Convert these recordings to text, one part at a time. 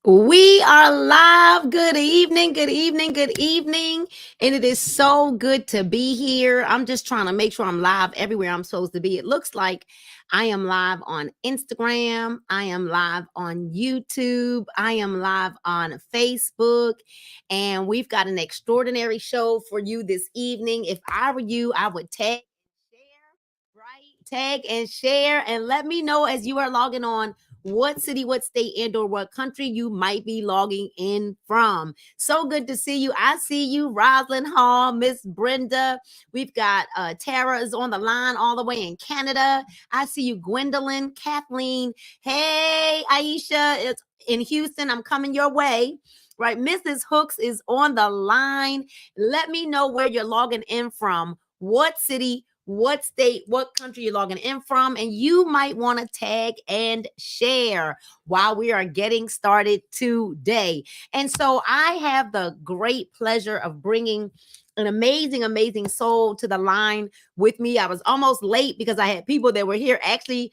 We are live. Good evening, good evening, good evening. And it is so good to be here. I'm just trying to make sure I'm live everywhere I'm supposed to be. It looks like I am live on Instagram. I am live on YouTube. I am live on Facebook. And we've got an extraordinary show for you this evening. If I were you, I would tag and share, right? Tag and share and let me know as you are logging on what city, what state, and or what country you might be logging in from. So good to see you. I see you, Roslyn Hall, Miss Brenda. We've got Tara is on the line all the way in Canada. I see you, Gwendolyn, Kathleen. Hey, Aisha, it's in Houston. I'm coming your way. Right, Mrs. Hooks is on the line. Let me know where you're logging in from. What city, what state, what country you're logging in from, and you might want to tag and share while we are getting started today. And so I have the great pleasure of bringing an amazing soul to the line with me. I was almost late because I had people that were here actually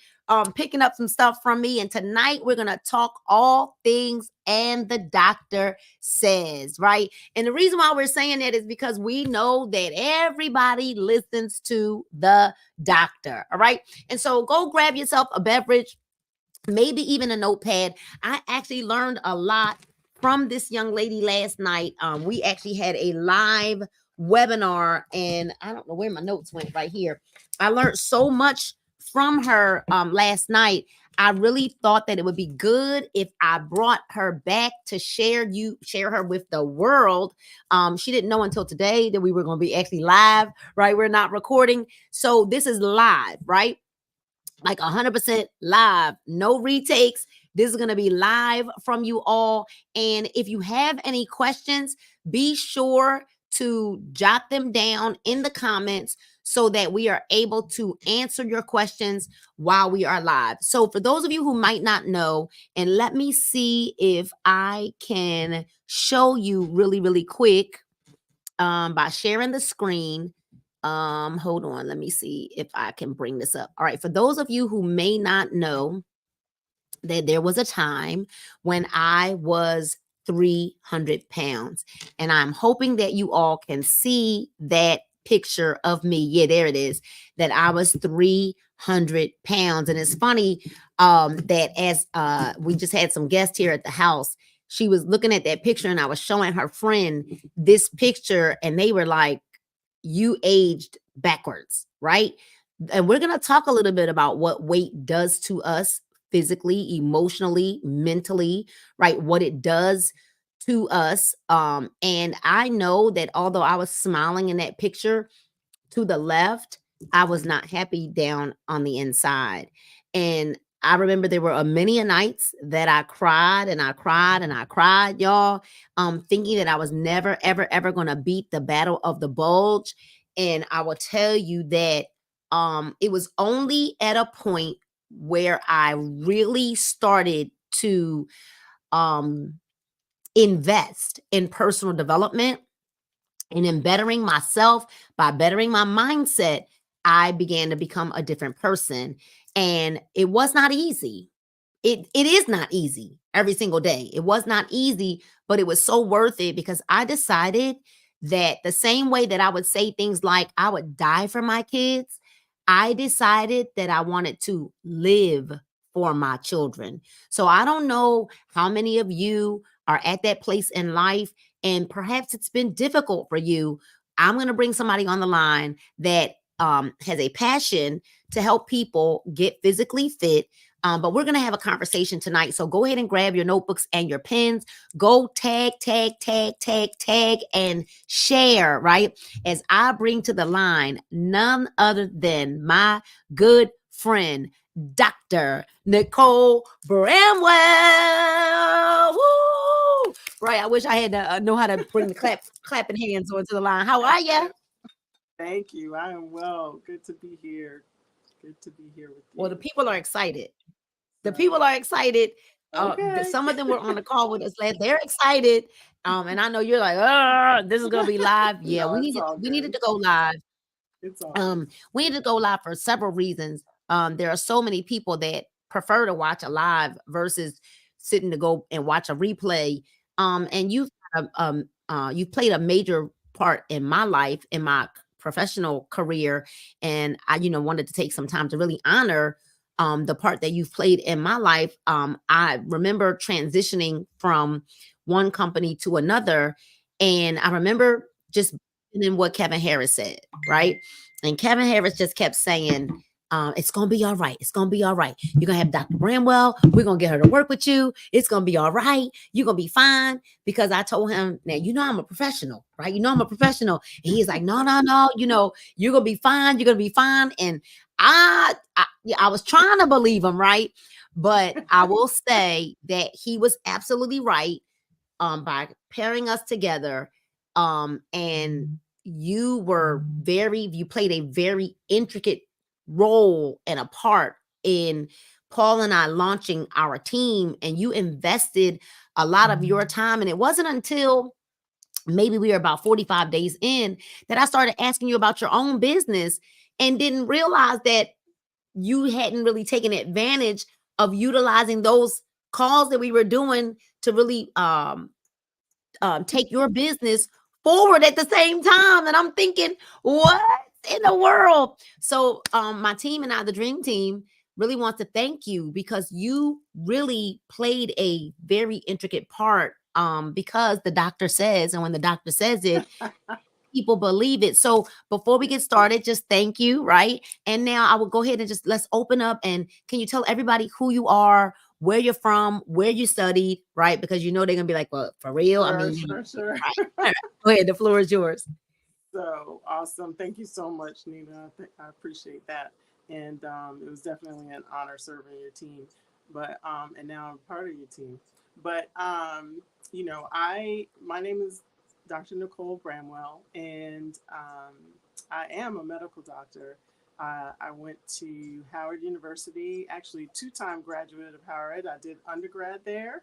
picking up some stuff from me. And tonight we're going to talk all things and the doctor says, right? And the reason why we're saying that is because we know that everybody listens to the doctor. All right. And so go grab yourself a beverage, maybe even a notepad. I actually learned a lot from this young lady last night. We actually had a live webinar, and I don't know where my notes went right here. I learned so much from her last night. I really thought that it would be good if I brought her back to share her with the world. She didn't know until today that we were going to be actually live, right? We're not recording. So this is live, right? Like 100% live, no retakes. This is going to be live from you all. And if you have any questions, be sure to jot them down in the comments so that we are able to answer your questions while we are live. So for those of you who might not know, and let me see if I can show you really quick by sharing the screen. Hold on, let me see if I can bring this up. All right, for those of you who may not know, that there was a time when I was 300 pounds, and I'm hoping that you all can see that picture of me. Yeah, there it is, that I was 300 pounds. And it's funny that as we just had some guests here at the house, she was looking at that picture and I was showing her friend this picture and they were like, you aged backwards, right? And we're going to talk a little bit about what weight does to us physically, emotionally, mentally, right? What it does to us. And I know that although I was smiling in that picture to the left, I was not happy down on the inside. And I remember there were many a nights that I cried and I cried and I cried, y'all, thinking that I was never, ever going to beat the battle of the bulge. And I will tell you that it was only at a point where I really started to invest in personal development and in bettering myself. By bettering my mindset, I began to become a different person. And it was not easy. It is not easy every single day. It was not easy, but it was so worth it because I decided that the same way that I would say things like I would die for my kids, I decided that I wanted to live for my children. So I don't know how many of you are at that place in life, and perhaps it's been difficult for you. I'm going to bring somebody on the line that has a passion to help people get physically fit. But we're going to have a conversation tonight. So go ahead and grab your notebooks and your pens. Go tag, and share, right? As I bring to the line none other than my good friend, Dr. Nicole Bramwell. Woo! Right. I wish I had to know how to bring the clapping hands onto the line. How are you? Thank you. I am well. Good to be here. Good to be here with you. Well, the people are excited. The people are excited. Okay. Some of them were on the call with us last. They're excited. And I know you're like, this is gonna be live. Yeah, No, we needed to go live. It's all good. We needed to go live for several reasons. There are so many people that prefer to watch a live versus sitting to go and watch a replay. And you've played a major part in my life, in my professional career, and I, wanted to take some time to really honor the part that you've played in my life. I remember transitioning from one company to another, and I remember just in what Kevin Harris said, right? And Kevin Harris just kept saying, it's gonna be all right. It's gonna be all right. You're gonna have Dr. Bramwell. We're gonna get her to work with you. It's gonna be all right. You're gonna be fine. Because I told him, now I'm a professional, right? I'm a professional. And he's like, no, no, no. You're gonna be fine. You're gonna be fine. And I was trying to believe him, right? But I will say that he was absolutely right by pairing us together. And you played a very intricate role and a part in Paul and I launching our team, and you invested a lot of your time. And it wasn't until maybe we were about 45 days in that I started asking you about your own business and didn't realize that you hadn't really taken advantage of utilizing those calls that we were doing to really take your business forward at the same time. And I'm thinking, what in the world? So my team and I, the Dream Team, really want to thank you because you really played a very intricate part, because the doctor says, and when the doctor says it, people believe it. So before we get started, just thank you, right? And now I will go ahead and just let's open up, and can you tell everybody who you are, where you're from, where you studied, right? Because they're gonna be like, well, for real? I Sure, mean, sure, sure. right. All right. Go ahead, the floor is yours. So awesome. Thank you so much, Nina. I appreciate that. And it was definitely an honor serving your team. But and now I'm part of your team. But my name is Dr. Nicole Bramwell, and I am a medical doctor. I went to Howard University, actually two-time graduate of Howard. I did undergrad there,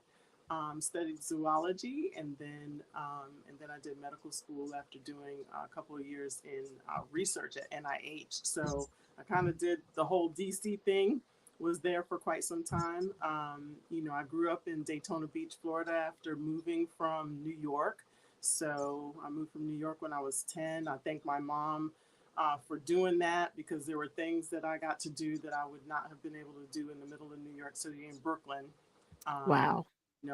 studied zoology, and then I did medical school after doing a couple of years in research at NIH. So I kind of did the whole DC thing. Was there for quite some time. I grew up in Daytona Beach, Florida, after moving from New York. So I moved from New York when I was 10. I thank my mom for doing that because there were things that I got to do that I would not have been able to do in the middle of New York City in Brooklyn. Um, Wow.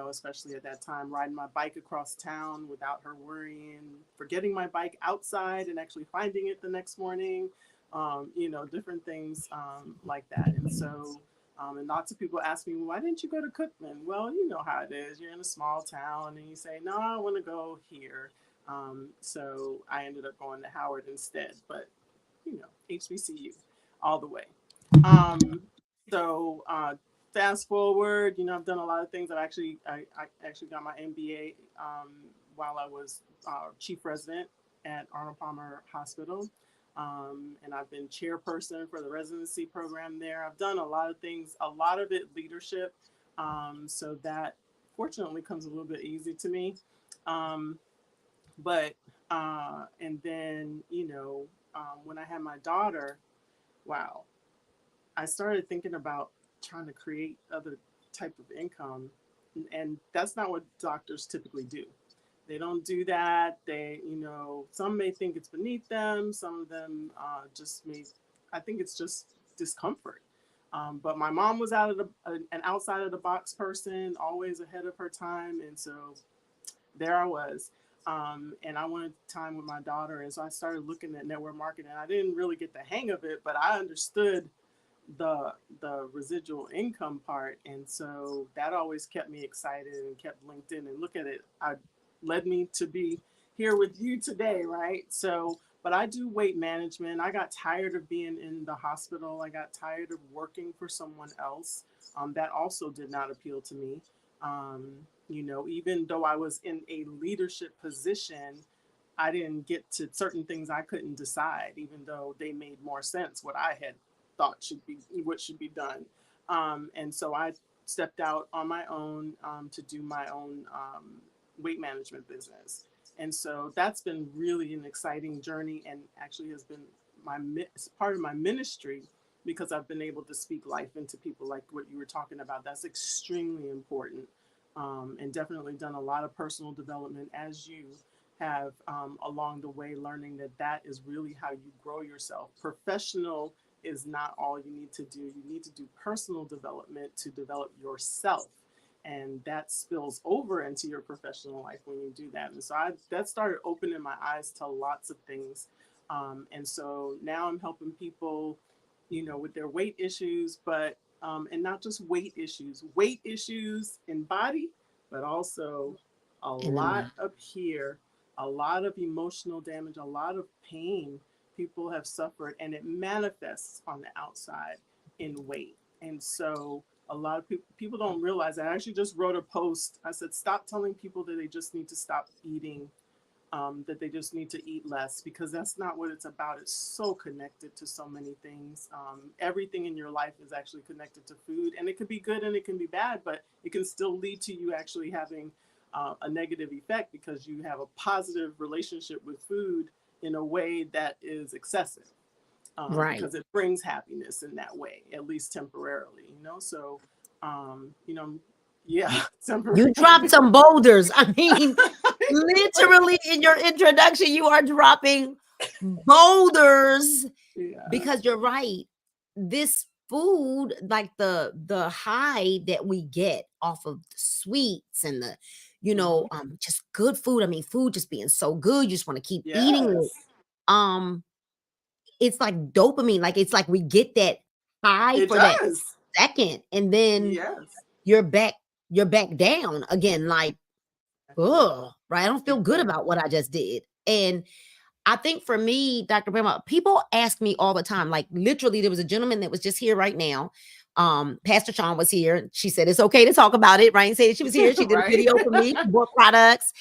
Especially at that time, riding my bike across town without her worrying, forgetting my bike outside and actually finding it the next morning, different things like that. And lots of people ask me, well, why didn't you go to Cookman? Well, you know how it is. You're in a small town and you say, no, I want to go here. So I ended up going to Howard instead, but, HBCU all the way. Um, so fast forward, I've done a lot of things. I actually got my MBA while I was chief resident at Arnold Palmer Hospital, and I've been chairperson for the residency program there. I've done a lot of things, a lot of it leadership, so that fortunately comes a little bit easy to me. Um, but and then when I had my daughter, wow, I started thinking about trying to create other type of income, and that's not what doctors typically do. They don't do that. Some may think it's beneath them. Some of them just may. I think it's just discomfort. But my mom was an outside of the box person, always ahead of her time, and so there I was. And I wanted time with my daughter, and so I started looking at network marketing. I didn't really get the hang of it, but I understood the residual income part, and so that always kept me excited and kept LinkedIn. And look at it, I led me to be here with you today, right? So but I do weight management. I got tired of being in the hospital. I got tired of working for someone else. That also did not appeal to me. um, even though I was in a leadership position, I didn't get to certain things. I couldn't decide, even though they made more sense what I had thought should be what should be done. And so I stepped out on my own to do my own weight management business. And so that's been really an exciting journey, and actually has been part of my ministry, because I've been able to speak life into people, like what you were talking about. That's extremely important. and definitely done a lot of personal development as you have along the way, learning that that is really how you grow yourself. Professional is not all you need to do. You need to do personal development to develop yourself. And that spills over into your professional life when you do that. And so that started opening my eyes to lots of things. And so now I'm helping people, with their weight issues, but and not just weight issues in body, but also a In the lot mind. up here, a lot of emotional damage, a lot of pain people have suffered, and it manifests on the outside in weight. And so a lot of people don't realize that. I actually just wrote a post. I said, stop telling people that they just need to stop eating, that they just need to eat less, because that's not what it's about. It's so connected to so many things. Everything in your life is actually connected to food, and it could be good and it can be bad, but it can still lead to you actually having a negative effect because you have a positive relationship with food in a way that is excessive, Right. because it brings happiness in that way, at least temporarily, So, you know, yeah, You temporarily. dropped some boulders. I mean, literally in your introduction, you are dropping boulders Yeah. because you're right. This food, like the high that we get off of the sweets and the, Hmm. just good food. I mean, food just being so good, you just want to keep eating it. Yes, Um, it's like dopamine. Like it's like we get that high it for that does. second, and then Yes, you're back, you're back down again. Like, exactly. oh, right. I don't feel good about Exactly. what I just did. And I think for me, Dr. Brahma, people ask me all the time, like literally, there was a gentleman that was just here right now. Pastor Sean was here. She said it's okay to talk about it, right? And said she was here. She did a Right. video for me, she bought products.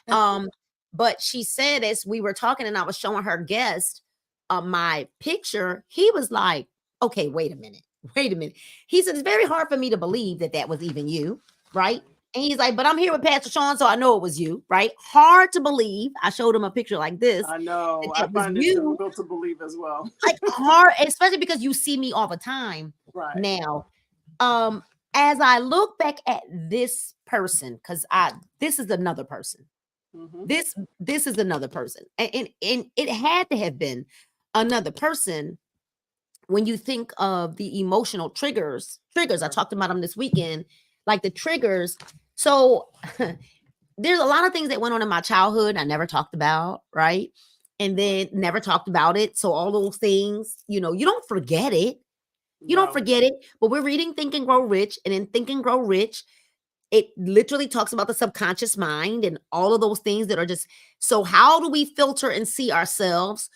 Um, but she said as we were talking and I was showing her guest my picture, he was like, okay, wait a minute. Wait a minute. He said, it's very hard for me to believe that that was even you, right? And he's like, but I'm here with Pastor Sean, so I know it was you, right? Hard to believe. I showed him a picture like this I that know. I that was find it you, difficult to believe as well. like hard, especially because you see me all the time Right. now. Um, as I look back at this person, because this is another person. Hmm. This is another person. And it had to have been another person when you think of the emotional triggers. I Right. talked about them this weekend, like the triggers. So there's a lot of things that went on in my childhood I never talked about, right? And then never talked about it. So all those things, you don't forget it. You don't No. forget it. But we're reading Think and Grow Rich, and in Think and Grow Rich, it literally talks about the subconscious mind and all of those things that are just, so how do we filter and see ourselves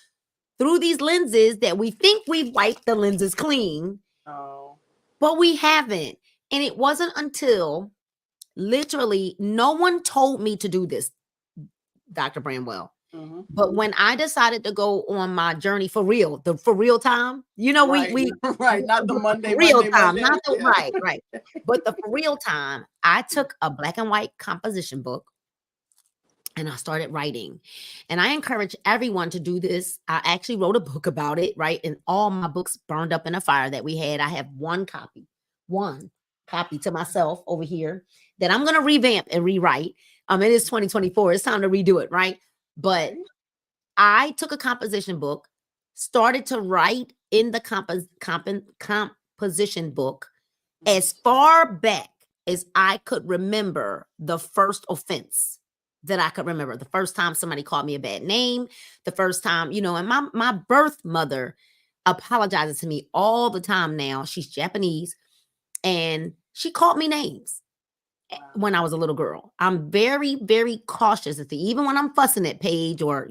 through these lenses that we think we've wiped the lenses clean, Oh. but we haven't. And it wasn't until literally no one told me to do this, Dr. Bramwell. Hmm. But when I decided to go on my journey for real, the for real time, we Right. we Right. Not the the Monday, for real Monday, time, not Monday. the Yeah. right, right. But the for real time, I took a black and white composition book and I started writing. And I encourage everyone to do this. I actually wrote a book about it, right? And all my books burned up in a fire that we had. I have one copy to myself over here that I'm going to revamp and rewrite. It is 2024. It's time to redo it, right? But Right. I took a composition book, started to write in the composition book Hmm. as far back as I could remember the first offense that I could remember. The first time somebody called me a bad name, the first time, and my birth mother apologizes to me all the time now. She's Japanese and she called me names Wow. when I was a little girl. I'm very, very cautious at even when I'm fussing at Paige or,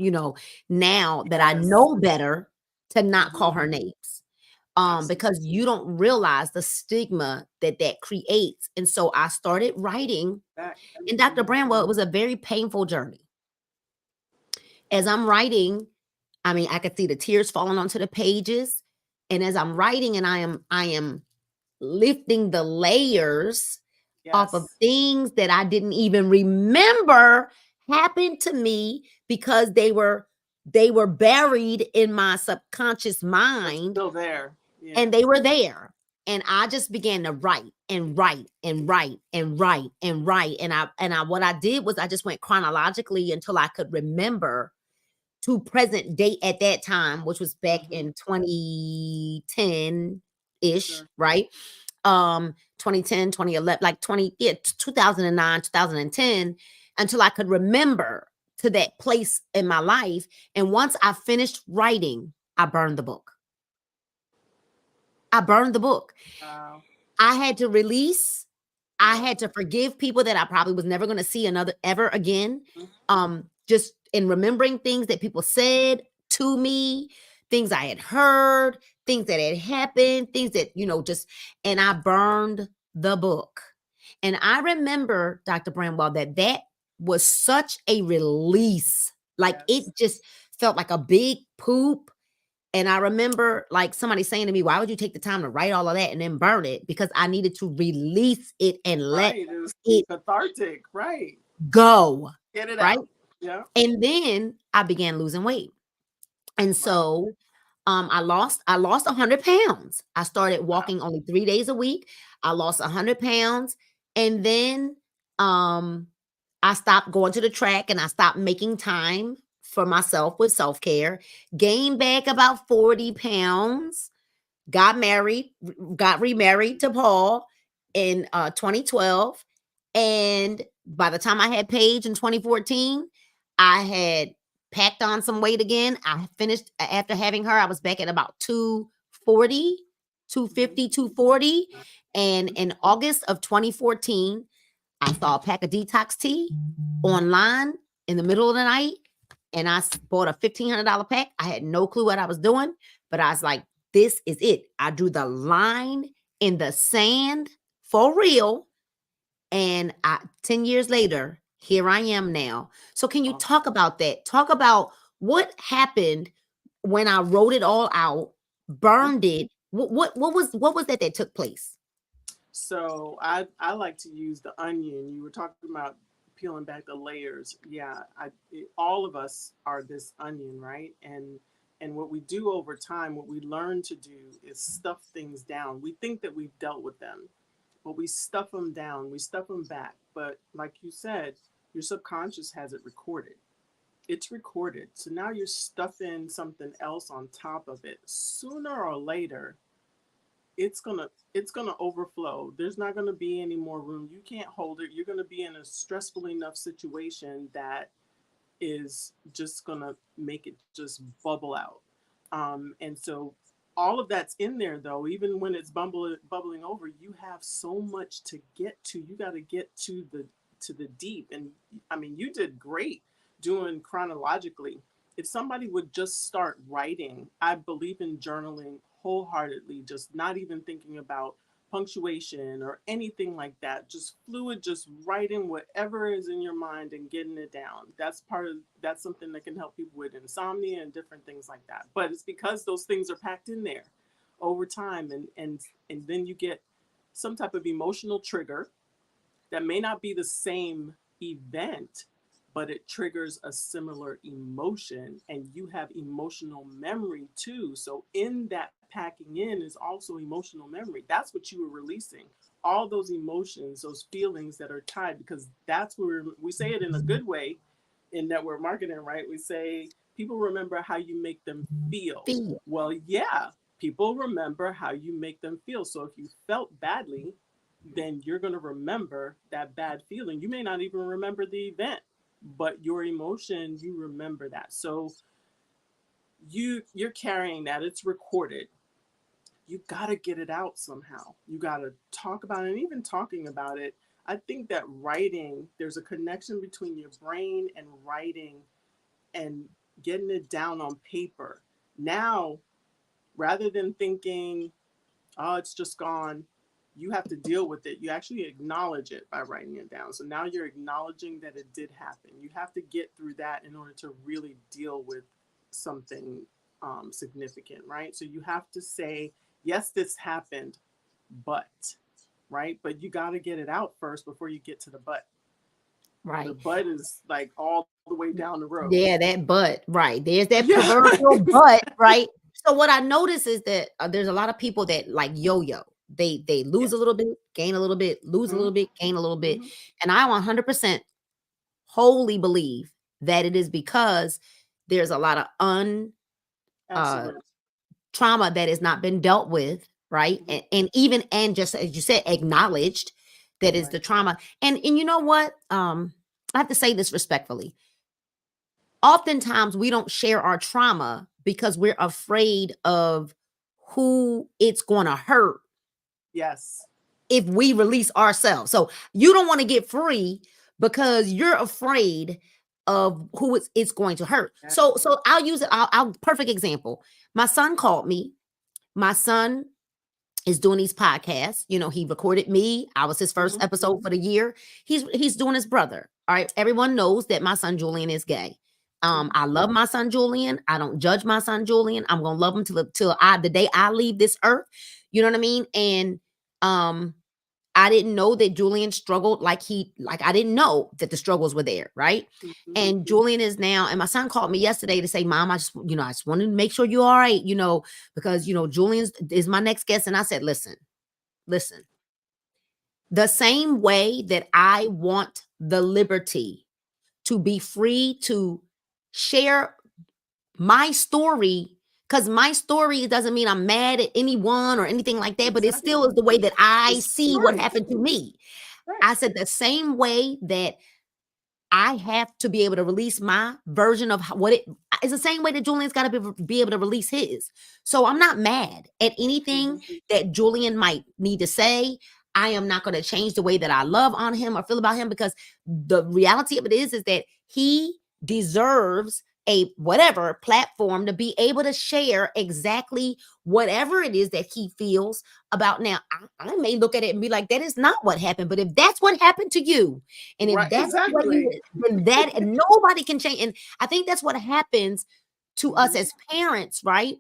now that I Yes. know better to not call Hmm. her names. Because Absolutely. you don't realize the stigma that that creates. And so I started writing. That. And Dr. Hmm. Bramwell, it was a very painful journey. As I'm writing, I mean, I could see the tears falling onto the pages. And as I'm writing and I am lifting the layers off of Yes. things that I didn't even remember happened to me because they were buried in my subconscious But mind still there. and Yeah. they were there. And I just began to write and write and write and write and write. And I what I did was I just went chronologically until I could remember to present date at that time, which was back Mm-hmm. in 2010-ish, Sure. right? 2010, 2011, like 20, yeah, 2009, 2010, until I could remember to that place in my life. And once I finished writing, I burned the book. I burned the book. Wow. I had to release. I Yep. had to forgive people that I probably was never going to see another ever again. Mm-hmm. Just in remembering things that people said to me, things I had heard, things that had happened, things that, just, and I burned the book. And I remember, Dr. Bramwell, that was such a release. Like Yes. it just felt like a big poop. And I remember like somebody saying to me, why would you take the time to write all of that and then burn it? Because I needed to release it and let Right. It was it cathartic. Right. go. Get it Right. out. Yeah. And then I began losing weight. And Wow. so I lost 100 pounds. I started Wow. walking only 3 days a week. I lost 100 pounds. And then I stopped going to the track and I stopped making time for myself with self-care. Gained back about 40 pounds. Got married, got remarried to Paul in 2012. And by the time I had Paige in 2014, I had packed on some weight again. I finished after having her, I was back at about 240, Mm-hmm. 250, 240. And Mm-hmm. in August of 2014, I saw a pack of detox tea online in the middle of the night, and I bought a $1,500 pack. I had no clue what I was doing, but I was like, this is it. I drew the line in the sand for real. And 10 years later, here I am now. So, can you Awesome. talk about that? Talk about what happened when I wrote it all out, burned it. What was that took place? So I like to use the onion. You were talking about peeling back the layers. Yeah, all of us are this onion, right? And what we do over time, what we learn to do is stuff things down. We think that we've dealt with them, but we stuff them down. We stuff them back. But like you said, your subconscious has it recorded. It's recorded. So now you're stuffing something else on top of it. Sooner or later, it's gonna overflow. There's not gonna be any more room. You can't hold it. You're gonna be in a stressful enough situation that is just gonna make it just bubble out. And so all of that's in there though. Even when it's bubbling over, you have so much to get to. You got to get to the deep. And I mean, you did great doing chronologically. If somebody would just start writing, I believe in journaling wholeheartedly, just not even thinking about punctuation or anything like that, just fluid, just writing whatever is in your mind and getting it down. That's something that can help people with insomnia and different things like that. But it's because those things are packed in there over time, and then you get some type of emotional trigger that may not be the same event, but it triggers a similar emotion, and you have emotional memory too. So in that packing in is also emotional memory. That's what you were releasing. All those emotions, those feelings that are tied, because that's where we say it in a good way in network marketing, right? We say people remember how you make them feel. Feel. Well, yeah, people remember how you make them feel. So if you felt badly, then you're going to remember that bad feeling. You may not even remember the event, but your emotion, you remember that. So you're carrying that. It's recorded. You got to get it out somehow. You got to talk about it. And even talking about it, I think that writing, there's a connection between your brain and writing and getting it down on paper. Now, rather than thinking, oh, it's just gone, you have to deal with it. You actually acknowledge it by writing it down. So now you're acknowledging that it did happen. You have to get through that in order to really deal with something significant, right? So you have to say, yes, this happened, but, right? But you got to get it out first before you get to the but. The Right. but is like all the way down the road. Yeah, that but, right. There's that Yeah. proverbial but, right? So what I notice is that there's a lot of people that like yo-yo. They lose a Yes. little bit, gain a little bit, lose a Mm-hmm. little bit, gain a little bit. Mm-hmm. And I 100% wholly believe that it is because there's a lot of uh Absolutely. trauma that has not been dealt with, right? Mm-hmm. And even, and just as you said, acknowledged that is Right. the trauma. And you know what? I have to say this respectfully. Oftentimes we don't share our trauma because we're afraid of who it's going to hurt Yes. if we release ourselves. So you don't want to get free because you're afraid of who it's going to hurt. Yeah. So I'll use it. I'll perfect example. My son called me. My son is doing these podcasts. You know, he recorded me. I was his first Mm-hmm. episode for the year. He's doing his brother. All right. Everyone knows that my son Julian is gay. Mm-hmm. I love my son Julian. I don't judge my son Julian. I'm gonna love him till the day I leave this earth. You know what I mean? And um I didn't know that Julian struggled like I didn't know that the struggles were there, right? Mm-hmm. And Julian is now, and my son called me yesterday to say, Mom, I just wanted to make sure you're all right, because Julian is my next guest. And I said, listen, the same way that I want the liberty to be free to share my story, because my story doesn't mean I'm mad at anyone or anything like that, but it still Exactly. is the way that I It's see what right. happened to me. Right. I said the same way that I have to be able to release my version of what it is, the same way that Julian's got to be able to release his. So I'm not mad at anything Mm-hmm. that Julian might need to say. I am not going to change the way that I love on him or feel about him, because the reality of it is that he deserves a whatever platform to be able to share exactly whatever it is that he feels about. Now, I may look at it and be like, that is not what happened. But if that's what happened to you, and if Right. that's what you, Exactly. then that, and nobody can change. And I think that's what happens to us Mm-hmm. as parents, right?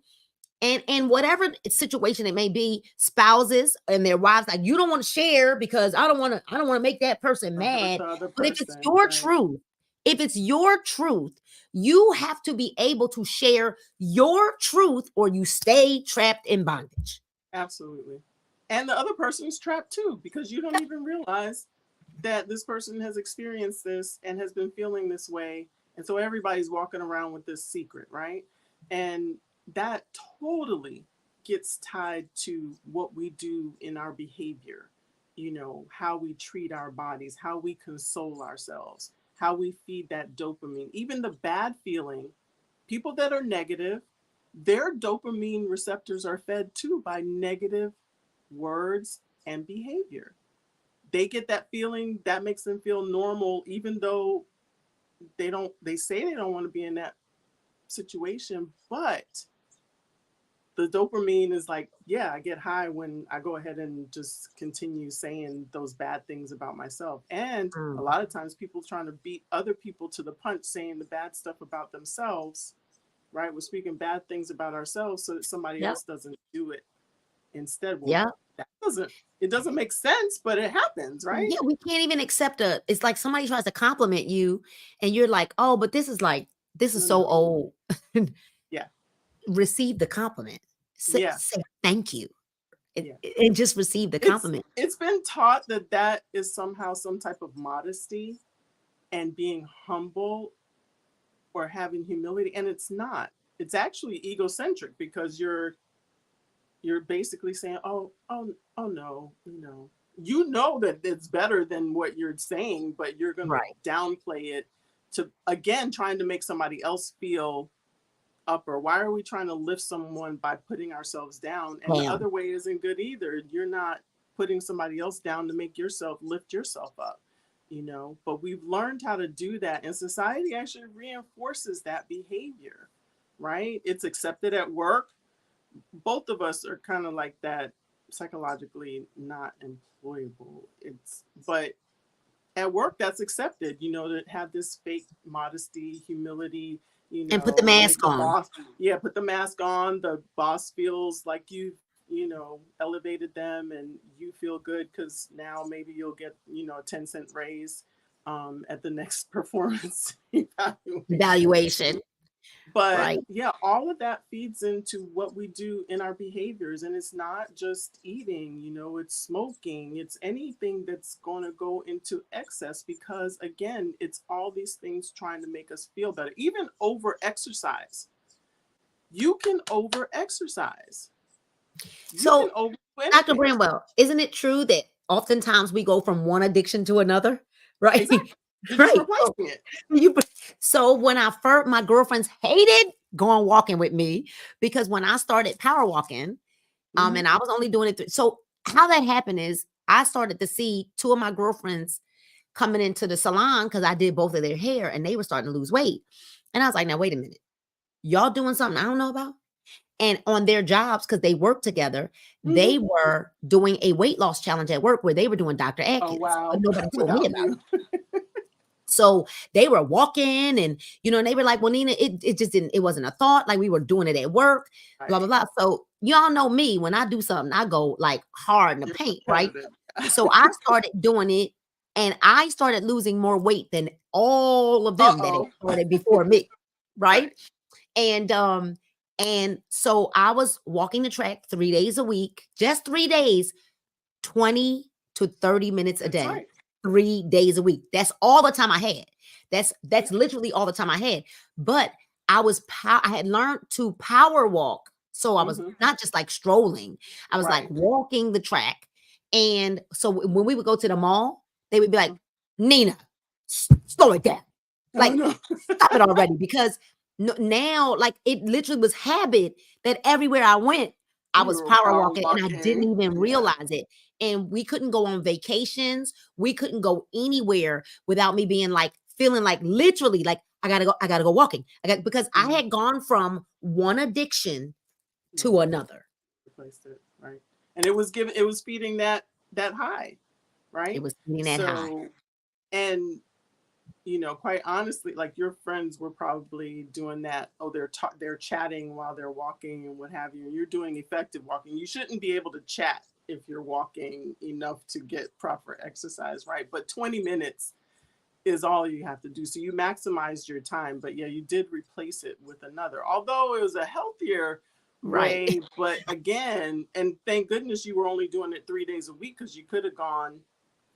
And whatever situation it may be, spouses and their wives, like, you don't want to share because I don't want to make that person Hurt mad. the other But if it's person. your Right. truth, you have to be able to share your truth, or you stay trapped in bondage. Absolutely. And the other person's trapped too, because you don't even realize that this person has experienced this and has been feeling this way. And so everybody's walking around with this secret, right? And that totally gets tied to what we do in our behavior, how we treat our bodies, how we console ourselves, how we feed that dopamine, even the bad feeling. People that are negative, their dopamine receptors are fed too by negative words and behavior. They get that feeling that makes them feel normal, even though they say they don't want to be in that situation, but the dopamine is like, yeah, I get high when I go ahead and just continue saying those bad things about myself. And a Mm. lot of times people trying to beat other people to the punch, saying the bad stuff about themselves, right? We're speaking bad things about ourselves so that somebody Yep. else doesn't do it instead. Well, Yep. that doesn't make sense, but it happens, right? Yeah, we can't even accept it's like somebody tries to compliment you and you're like, oh, but this is No, so no. old. Yeah. Receive the compliment. Yeah. Say thank you, and, Yeah. and just receive the It's compliment. it's been taught that that is somehow some type of modesty and being humble or having humility, and it's not. It's actually egocentric, because you're basically saying, oh no, you know that it's better than what you're saying, but you're going to Right. downplay it to, again, trying to make somebody else feel upper. Why are we trying to lift someone by putting ourselves down? And the Damn. other way isn't good either. You're not putting somebody else down to make yourself lift yourself up, but we've learned how to do that, and society actually reinforces that behavior, right? It's accepted at work. Both of us are kind of like that, psychologically not employable. But at work, that's accepted, to have this fake modesty, humility, And put the make mask the on. boss, yeah, put the mask on. The boss feels like you've elevated them, and you feel good because now maybe you'll get, a 10-cent raise at the next performance evaluation. Evaluation. But Right. yeah, all of that feeds into what we do in our behaviors. And it's not just eating, it's smoking, it's anything that's going to go into excess because, again, it's all these things trying to make us feel better. Even over exercise. You can over exercise. You can So, over Dr. anything. Bramwell, isn't it true that oftentimes we go from one addiction to another? Right. Exactly. You're just Right. So, replacing it. you, so when I first, my girlfriends hated going walking with me because when I started power walking, Hmm. and I was only doing it. So how that happened is I started to see two of my girlfriends coming into the salon because I did both of their hair and they were starting to lose weight. And I was like, now, wait a minute. Y'all doing something I don't know about? And on their jobs, because they worked together, Hmm. they were doing a weight loss challenge at work where they were doing Dr. Oh, Atkins, but wow. nobody told me Without about it. you. So they were walking and, and they were like, well, Nina, it just didn't, it wasn't a thought. Like we were doing it at work, blah, blah, Right. blah. So y'all know me, when I do something, I go like hard in the You're paint, right? repetitive. So I started doing it and I started losing more weight than all of them that had Uh-oh. started before me. Right. Right. And so I was walking the track 3 days a week, just 3 days, 20 to 30 minutes a That's day, right. 3 days a week. That's all the time I had. That's Yeah. literally all the time I had. But I had learned to power walk. So I was Hmm. not just like strolling. I was like Right. walking the track. And so when we would go to the mall, they would be like, Nina, slow it down. Oh, Like, no. stop it already. Because now, like, it literally was habit that everywhere I went, I You was were power power walking and I didn't walking. even Yeah. realize it. And we couldn't go on vacations. We couldn't go anywhere without me being like, feeling like literally like, I gotta go walking. Because I Mhm. had gone from one addiction to Mhm. another. Replaced it. Right. And it was feeding that high. It Right. was getting that high. So, and quite honestly, like your friends were probably doing that. Oh, they're chatting while they're walking and what have you. And you're doing effective walking. You shouldn't be able to chat if you're walking enough to get proper exercise, right? But 20 minutes is all you have to do. So you maximized your time, but yeah, you did replace it with another. Although it was a healthier Right. way, but again, and thank goodness you were only doing it 3 days a week because you could have gone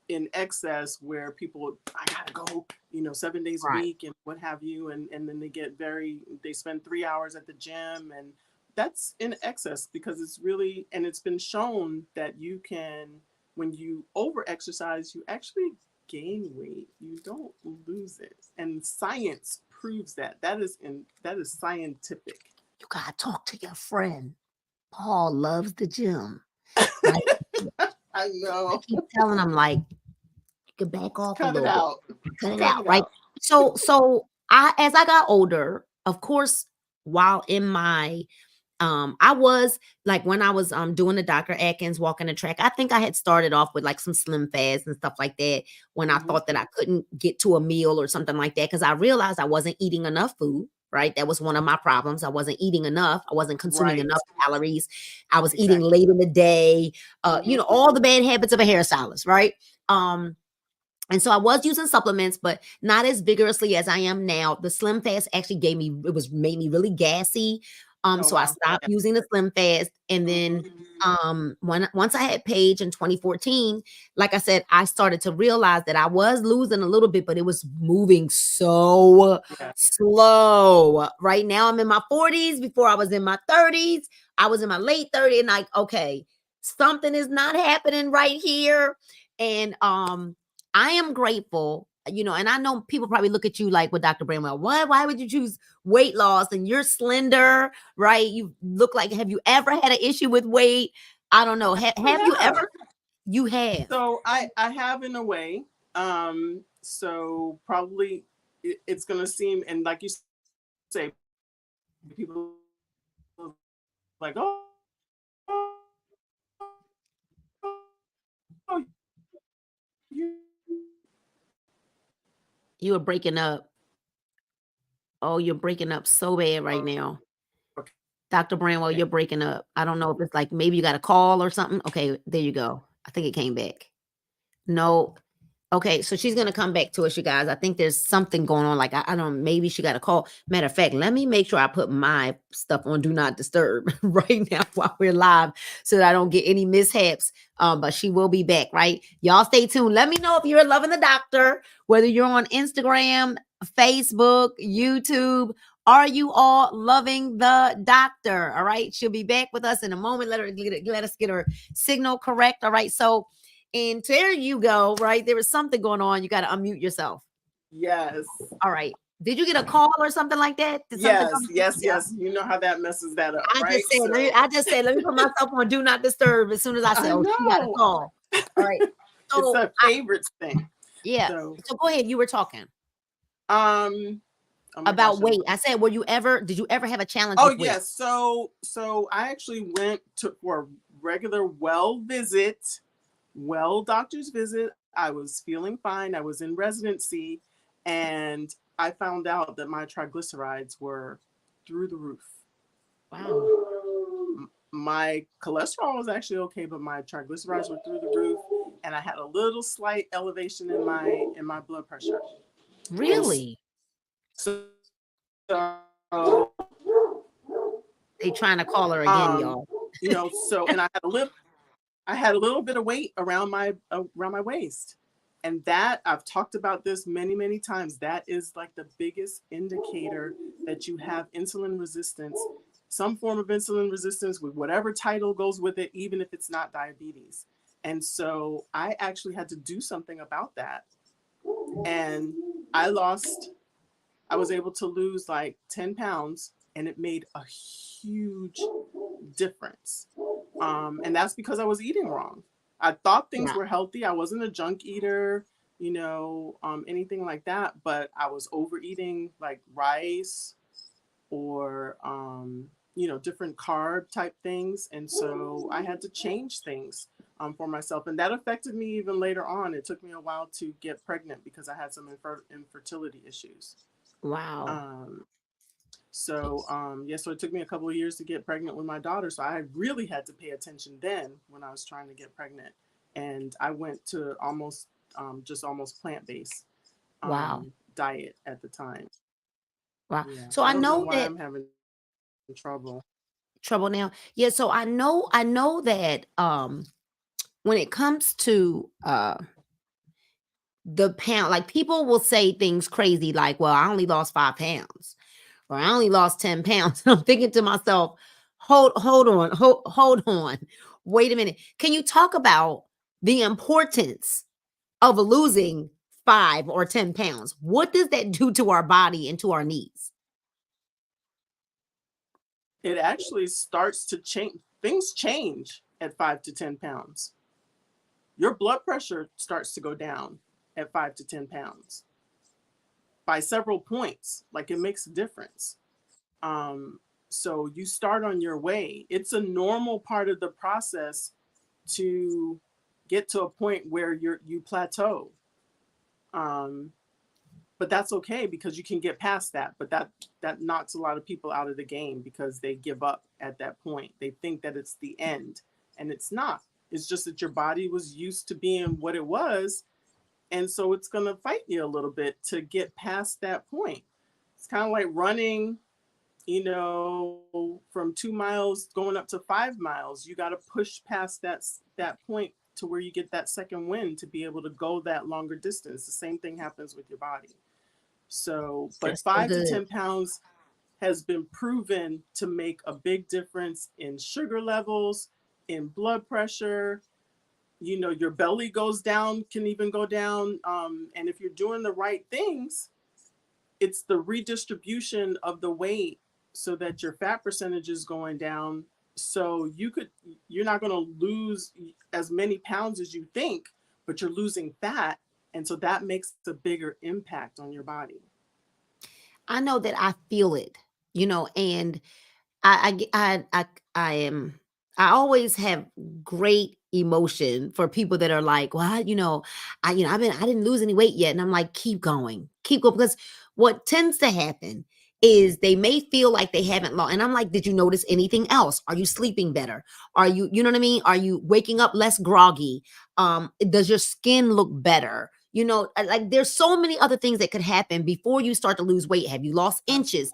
in excess where people, I gotta go, 7 days a Right. week and what have you, and then they spend 3 hours at the gym, and that's in excess because it's really, and it's been shown that you can, when you over exercise, you actually gain weight. You don't lose it, and science proves that. That is scientific. You gotta talk to your friend. Paul loves the gym. Right. I I know. keep telling him like, you could back off a Cut it little bit. out. Cut it Cut out, it right? out. So as I got older, of course, while in my I was like when I was doing the Dr. Atkins walking the track, I think I had started off with like some slim fads and stuff like that when I Hmm. thought that I couldn't get to a meal or something like that because I realized I wasn't eating enough food. Right. That was one of my problems. I wasn't eating enough. I wasn't consuming Right. enough calories. I was eating Exactly. late in the day. Hmm. All the bad habits of a hairstylist. Right. Um, and so I was using supplements, but not as vigorously as I am now. The Slim Fast actually made me really gassy. Oh, So I wow. stopped Yeah. using the Slim Fast. And then Mhm. once I had Paige in 2014, like I said, I started to realize that I was losing a little bit, but it was moving so Yeah. slow. Right now I'm in my 40s. Before I was in my 30s, I was in my late 30s, and like, okay, something is not happening right here. And I am grateful, and I know people probably look at you like with Dr. Bramwell, what? Why would you choose weight loss? And you're slender, right? You look like, have you ever had an issue with weight? I don't know. Have you I have. ever? You have. So I have in a way. So probably it's gonna seem, and like you say, people like, oh, oh, you. You are breaking up. Oh, you're breaking up so bad right now. Dr. Bramwell, Okay. you're breaking up. I don't know if it's like maybe you got a call or something. Okay, there you go. I think it came back. No, Okay, so she's gonna come back to us, you guys. I think there's something going on. Like I don't know, maybe she got a call. Matter of fact, let me make sure I put my stuff on do not disturb right now while we're live, so that I don't get any mishaps. But she will be back, right? Y'all stay tuned. Let me know if you're loving the doctor, whether you're on Instagram, Facebook, YouTube. Are you all loving the doctor? All right, she'll be back with us in a moment. Let us get her signal correct. All right, so. And there you go, right? There was something going on. You got to unmute yourself. Yes. All right. Did you get a call or something like that? Did something Yes, come? yes, Yeah. yes. You know how that messes that up, I right? just said, let me put myself on do not disturb as soon as I said, I oh, she got a know. call. All right. It's So a favorites thing. yeah. So So go ahead. You were talking oh my about gosh. weight. I said, did you ever have a challenge Oh with weight? yes. So I actually went to for a regular well doctor's visit. I was feeling fine. I was in residency, and I found out that my triglycerides were through the roof. Wow. My cholesterol was actually okay, but my triglycerides were through the roof, and I had a little slight elevation in my blood pressure. And Really? so, They trying to call her again, y'all. so and I had a little bit of weight around my waist. And that I've talked about this many, many times. That is like the biggest indicator that you have insulin resistance, some form of insulin resistance with whatever title goes with it, even if it's not diabetes. And so I actually had to do something about that. And I was able to lose like 10 pounds, and it made a huge difference. And that's because I was eating wrong. I thought things Wow. were healthy. I wasn't a junk eater, anything like that, but I was overeating like rice or, different carb type things. And so I had to change things for myself. And that affected me even later on. It took me a while to get pregnant because I had some infertility issues. Wow. Um, so it took me a couple of years to get pregnant with my daughter. So I really had to pay attention then when I was trying to get pregnant. And I went to almost plant-based Wow. diet at the time. Wow. Yeah. So I I don't know know why that I'm having trouble. trouble now. Yeah, so I know that when it comes to the pound, like people will say things crazy like, well, I only lost 5 pounds or I only lost 10 pounds. I'm thinking to myself, hold on. Wait a minute. Can you talk about the importance of losing 5 or 10 pounds? What does that do to our body and to our needs? It actually starts to change. Things change at 5 to 10 pounds. Your blood pressure starts to go down at 5 to 10 pounds by several points. Like it makes a difference. Um, so you start on your way. It's a normal part of the process to get to a point where you plateau. Um, but that's okay because you can get past that. But that knocks a lot of people out of the game because they give up at that point. They think that it's the end, and it's not. It's just that your body was used to being what it was, and so it's going to fight you a little bit to get past that point. It's kind of like running, from 2 miles going up to 5 miles. You got to push past that point to where you get that second wind to be able to go that longer distance. The same thing happens with your body. So, but That's so five to good. 10 pounds has been proven to make a big difference in sugar levels, in blood pressure. Your belly goes down, can even go down. And if you're doing the right things, it's the redistribution of the weight so that your fat percentage is going down. So you're not going to lose as many pounds as you think, but you're losing fat. And so that makes a bigger impact on your body. I know that I feel it, and I am I always have great emotion for people that are like, well, I didn't lose any weight yet, and I'm like, keep going, because what tends to happen is they may feel like they haven't lost, and I'm like, did you notice anything else? Are you sleeping better? Are you know what I mean? Are you waking up less groggy? Does your skin look better? Like there's so many other things that could happen before you start to lose weight. Have you lost inches?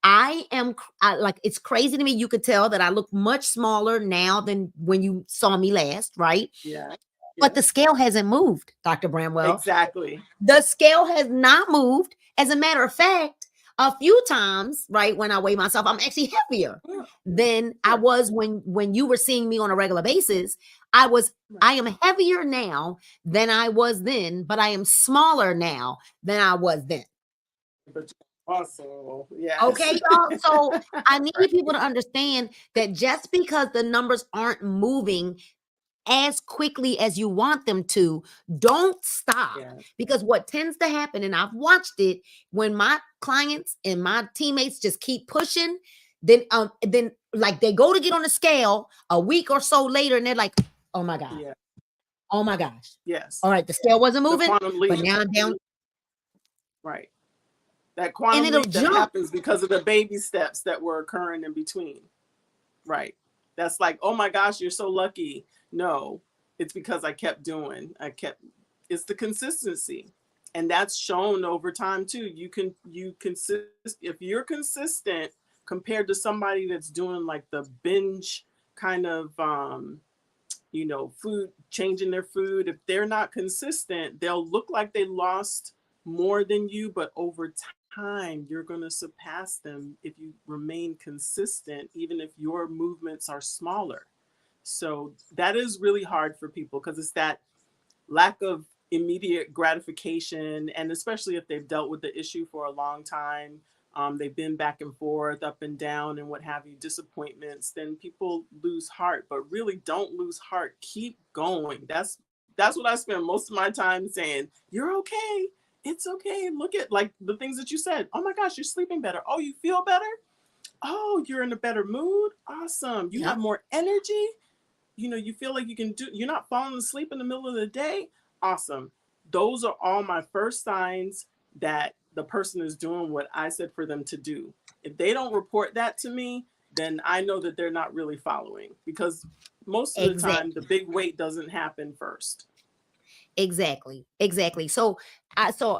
Like, it's crazy to me. You could tell that I look much smaller now than when you saw me last, right? Yeah. But the Yes. scale hasn't moved, Dr. Bramwell. Exactly. The scale has not moved. As a matter of fact, a few times, right, when I weigh myself, I'm actually heavier Yeah. than I Sure. was when you were seeing me on a regular basis. Right. I am heavier now than I was then, but I am smaller now than I was then. But also, yes. Okay, y'all. So I need Right. people to understand that just because the numbers aren't moving as quickly as you want them to, don't stop. Yeah. Because what tends to happen, and I've watched it, when my clients and my teammates just keep pushing, then like they go to get on the scale a week or so later, and they're like, oh my God, Yeah. oh my gosh. Yes. All right, the scale wasn't The moving, quantum but leap. now I'm down, Right. That and quantum it'll leap that jump. happens because of the baby steps that were occurring in between. Right. That's like, oh my gosh, you're so lucky. No, it's because I kept doing. It's the consistency. And that's shown over time too. You consist if you're consistent compared to somebody that's doing like the binge kind of food, changing their food. If they're not consistent, they'll look like they lost more than you, but over time, you're going to surpass them if you remain consistent, even if your movements are smaller. So that is really hard for people because it's that lack of immediate gratification, and especially if they've dealt with the issue for a long time, they've been back and forth, up and down, and what have you, disappointments, then people lose heart. But really, don't lose heart. Keep going. That's what I spend most of my time saying. You're okay. It's okay. Look at like the things that you said. Oh my gosh, you're sleeping better. Oh, you feel better. Oh, you're in a better mood. Awesome. You have Yep, more energy. You feel like you're not falling asleep in the middle of the day. Awesome. Those are all my first signs that the person is doing what I said for them to do. If they don't report that to me, then I know that they're not really following, because most of the time the exactly. big weight doesn't happen first. Exactly. Exactly. So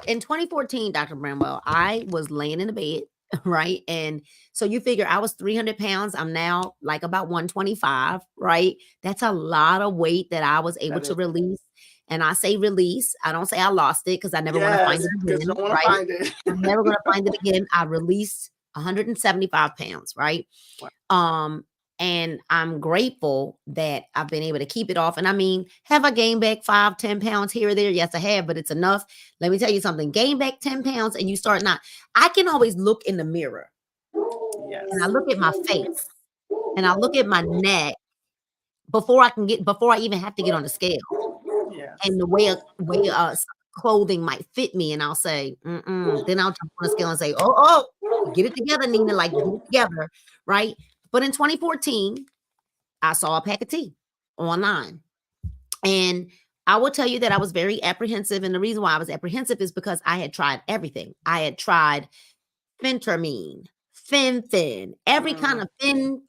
in 2014, Dr. Bramwell, I was laying in the bed, right? And so you figure I was 300 pounds. I'm now like about 125, right? That's a lot of weight that I was able That to is, release. And I say release, I don't say I lost it because I never want to find yes, it because you again, don't want to right? find it. I'm never going to find it again. I released 175 pounds, right? Wow. Um, and I'm grateful that I've been able to keep it off. And I mean, have I gained back 5, 10 pounds here or there? Yes, I have, but it's enough. Let me tell you something. Gain back 10 pounds and you start not. I can always look in the mirror and I Yes. look at my face and I look at my neck before I even have to get on the scale. Yes. And the way clothing might fit me, and I'll say, mm-mm. Then I'll jump on the scale and say, oh, get it together, Nina, like get it together, right? But in 2014, I saw a pack of tea online. And I will tell you that I was very apprehensive. And the reason why I was apprehensive is because I had tried everything. I had tried phentermine, fen-phen, every kind Mhm. of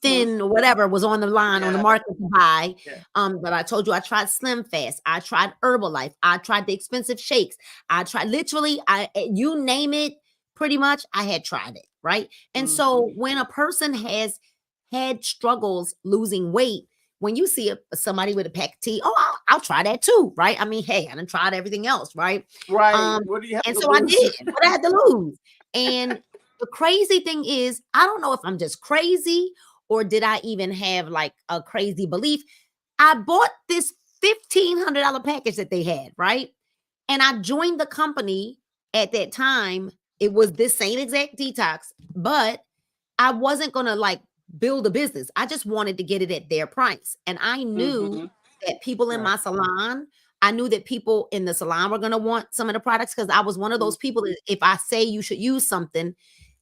thin, or whatever was on the line on the Yeah. market to buy. Yeah. But I told you I tried Slim Fast, I tried Herbalife, I tried the expensive shakes, I tried literally, you name it, pretty much I had tried it, right? And Mhm. so when a person has had struggles losing weight, when you see somebody with a pack of tea, oh, I'll try that too, right? I mean, hey, I done tried everything else, right? Right. Um, What do you have and to so I lose? did what I had to lose. And the crazy thing is, I don't know if I'm just crazy or did I even have like a crazy belief. I bought this $1,500 package that they had, right? And I joined the company at that time. It was this same exact detox, but I wasn't going to like build a business. I just wanted to get it at their price. And I knew Mhm. that people in Right. my salon, I knew that people in the salon were going to want some of the products because I was one of Mhm. those people that if I say you should use something,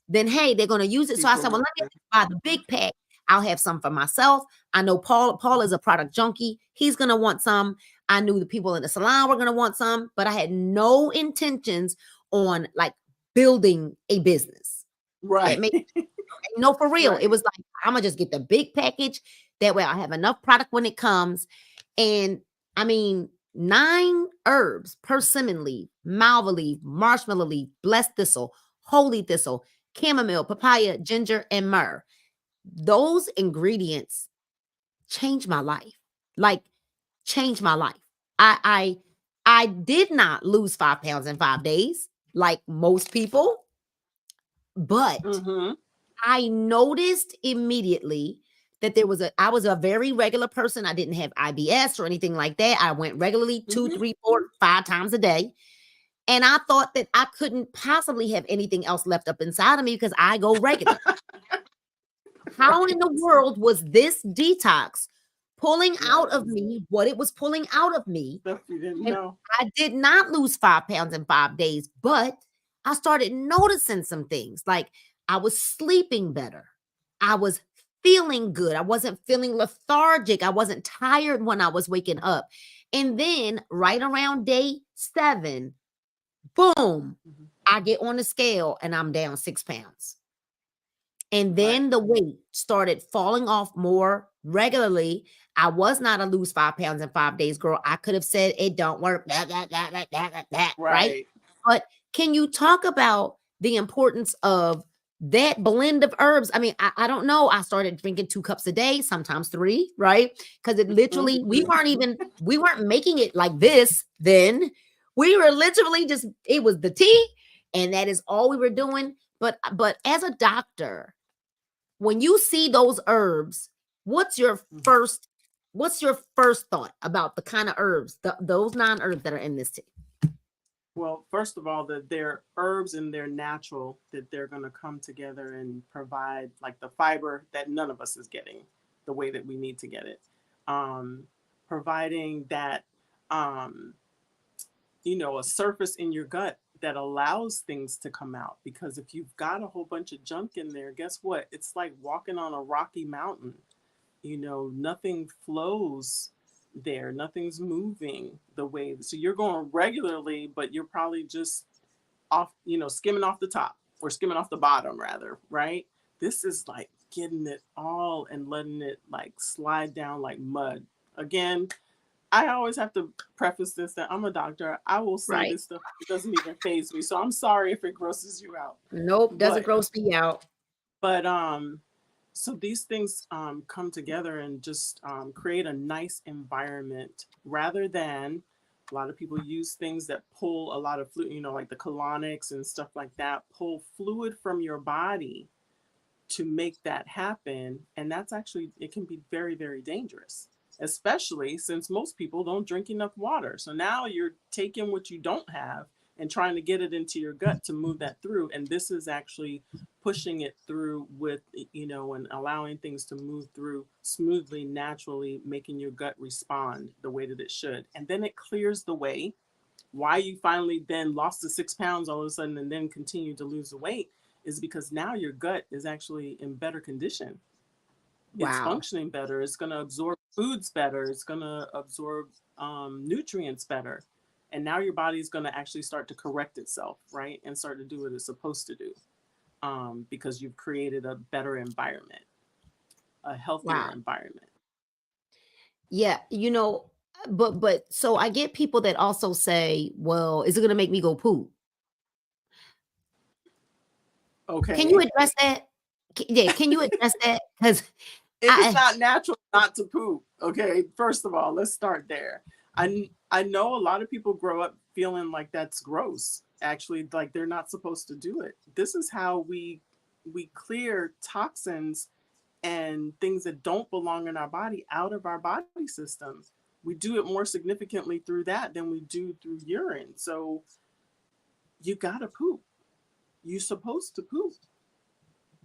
then hey, they're going to use it. So I said, People. well, let me buy the big pack. I'll have some for myself. I know Paul is a product junkie. He's going to want some. I knew the people in the salon were going to want some, but I had no intentions on like building a business. That Right. makes no, for real. It Right. was like, I'm gonna just get the big package. That way I have enough product when it comes. And I mean, 9 herbs: persimmon leaf, malva leaf, marshmallow leaf, blessed thistle, holy thistle, chamomile, papaya, ginger, and myrrh. Those ingredients changed my life. Like, changed my life. I did not lose 5 pounds in 5 days like most people, but Mm-hmm. I noticed immediately that I was a very regular person. I didn't have IBS or anything like that. I went regularly two, Mm-hmm. 3, 4, 5 times a day. And I thought that I couldn't possibly have anything else left up inside of me because I go regular. How Right. in the world was this detox pulling out of Yes. me what it was pulling out of me? Stuff you didn't And know. I did not lose 5 pounds in 5 days, but I started noticing some things. Like, I was sleeping better. I was feeling good. I wasn't feeling lethargic. I wasn't tired when I was waking up. And then, right around day 7, boom, Mm-hmm. I get on the scale and I'm down 6 pounds. And Right. then the weight started falling off more regularly. I was not a lose 5 pounds in 5 days girl. I could have said it don't work, right? Right. But can you talk about the importance of that blend of herbs? I mean, I don't know. I started drinking 2 cups a day, sometimes 3, right? Because it literally, Mm-hmm. we weren't making it like this then. We were literally just, it was the tea, and that is all we were doing. But as a doctor, when you see those herbs, what's your Mm-hmm. first what's your first thought about the kind of herbs, those non-herbs that are in this tea? Well, first of all, that they're herbs and they're natural, that they're going to come together and provide like the fiber that none of us is getting the way that we need to get it. Um, Providing that, um, a surface in your gut that allows things to come out. Because if you've got a whole bunch of junk in there, guess what? It's like walking on a rocky mountain. Nothing flows there, nothing's moving the way. So you're going regularly, but you're probably just off, skimming off the top, or skimming off the bottom rather, right? This is like getting it all and letting it like slide down like mud. Again, I always have to preface this that I'm a doctor. I will say Right. this stuff, it doesn't even phase me. So I'm sorry if it grosses you out. Nope, doesn't But gross me out. but so these things come together and just create a nice environment, rather than a lot of people use things that pull a lot of fluid, like the colonics and stuff like that, pull fluid from your body to make that happen. And that's actually, it can be very, very dangerous, especially since most people don't drink enough water. So now you're taking what you don't have and trying to get it into your gut to move that through. And this is actually pushing it through with, and allowing things to move through smoothly, naturally, making your gut respond the way that it should. And then it clears the way why you finally then lost the 6 pounds all of a sudden and then continue to lose the weight, is because now your gut is actually in better condition. It's Wow. functioning better. It's going to absorb foods better. It's going to absorb nutrients better. And now your body is going to actually start to correct itself, right? And start to do what it's supposed to do, because you've created a better environment, a healthier Wow. environment. Yeah, but so I get people that also say, well, is it going to make me go poop? Can you Okay. address that? Yeah, can you address that? Because It is I not natural not to poop. Okay, first of all, let's start there. I know a lot of people grow up feeling like that's gross. Actually, like they're not supposed to do it. This is how we clear toxins and things that don't belong in our body out of our body system. We do it more significantly through that than we do through urine. So you gotta poop. You're supposed to poop.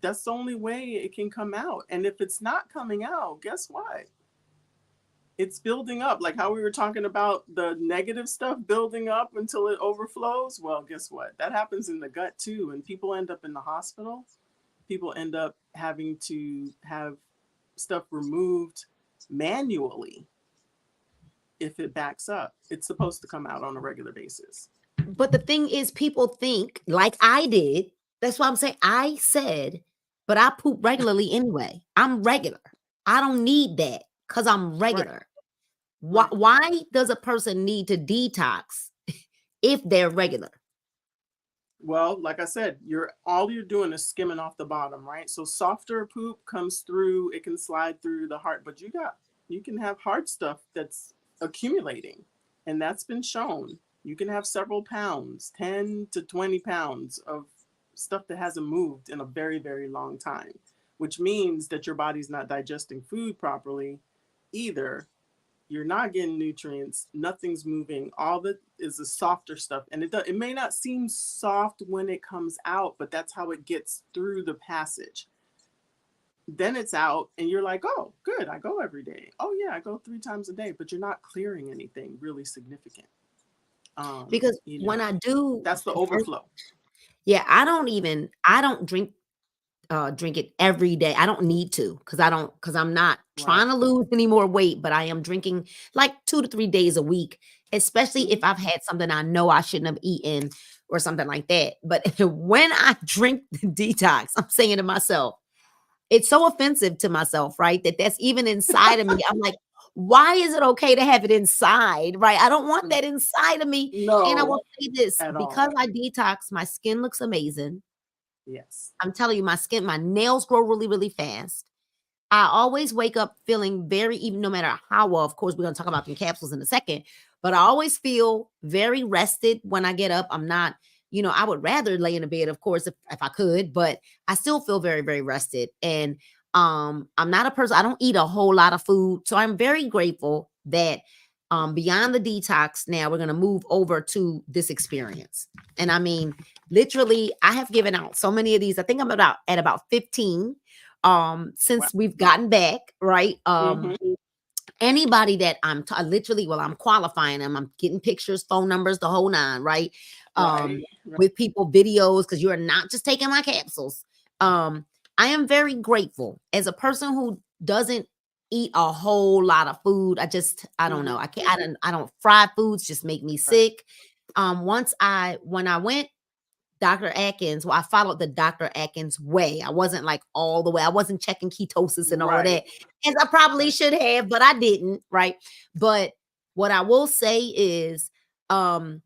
That's the only way it can come out. And if it's not coming out, guess what? It's building up. Like how we were talking about the negative stuff building up until it overflows. Well, guess what? That happens in the gut too. And people end up in the hospital. People end up having to have stuff removed manually if it backs up. It's supposed to come out on a regular basis. but the thing is, people think like I did. That's why I'm saying I said, but I poop regularly anyway. I'm regular. I don't need that because I'm Right. regular. Why, Right. why does a person need to detox if they're regular? Well, like I said, you're doing is skimming off the bottom, right? So softer poop comes through, it can slide through the heart, but you can have hard stuff that's accumulating. And that's been shown. You can have several pounds, 10 to 20 pounds of stuff that hasn't moved in a very, very long time, which means that your body's not digesting food properly either. You're not getting nutrients, nothing's moving. All that is the softer stuff, and it may not seem soft when it comes out, but that's how it gets through the passage. Then it's out and you're like, oh good, I go every day. Oh yeah, I go 3 times a day, but you're not clearing anything really significant. Because You when know, I do, that's the overflow. yeah, I don't drink it every day. I don't need to because I'm not Right. trying to lose any more weight, but I am drinking like 2 to 3 days a week, especially if Hmm. I've had something I know I shouldn't have eaten or something like that. But when I drink the detox, I'm saying to myself, it's so offensive to myself, right? That's even inside of me. I'm like, why is it okay to have it inside? Right. I don't want that inside of me. And I No, will say this at because all. I detox, my skin looks amazing. Yes. I'm telling you, my nails grow really, really fast. I always wake up feeling very, even no matter how well, of course, we're going to talk about the capsules in a second, but I always feel very rested when I get up. I'm not, I would rather lay in a bed, of course, if I could, but I still feel very, very rested. And I'm not a person, I don't eat a whole lot of food. So I'm very grateful that beyond the detox, now we're going to move over to this experience. And I mean, literally, I have given out so many of these. I think I'm at about 15 Wow. since we've gotten back, right? Hmm. Anybody that literally, well, I'm qualifying them, I'm getting pictures, phone numbers, the whole nine, right? Right. um Right. with people, videos, because you are not just taking my capsules. I am very grateful as a person who doesn't eat a whole lot of food. I don't know, Hmm. I don't fried foods just make me Right. sick. When I went Dr. Atkins, well, I followed the Dr. Atkins way. I wasn't like all the way. I wasn't checking ketosis and all of Right. that, as I probably Right. should have, but I didn't, right? But what I will say is, um,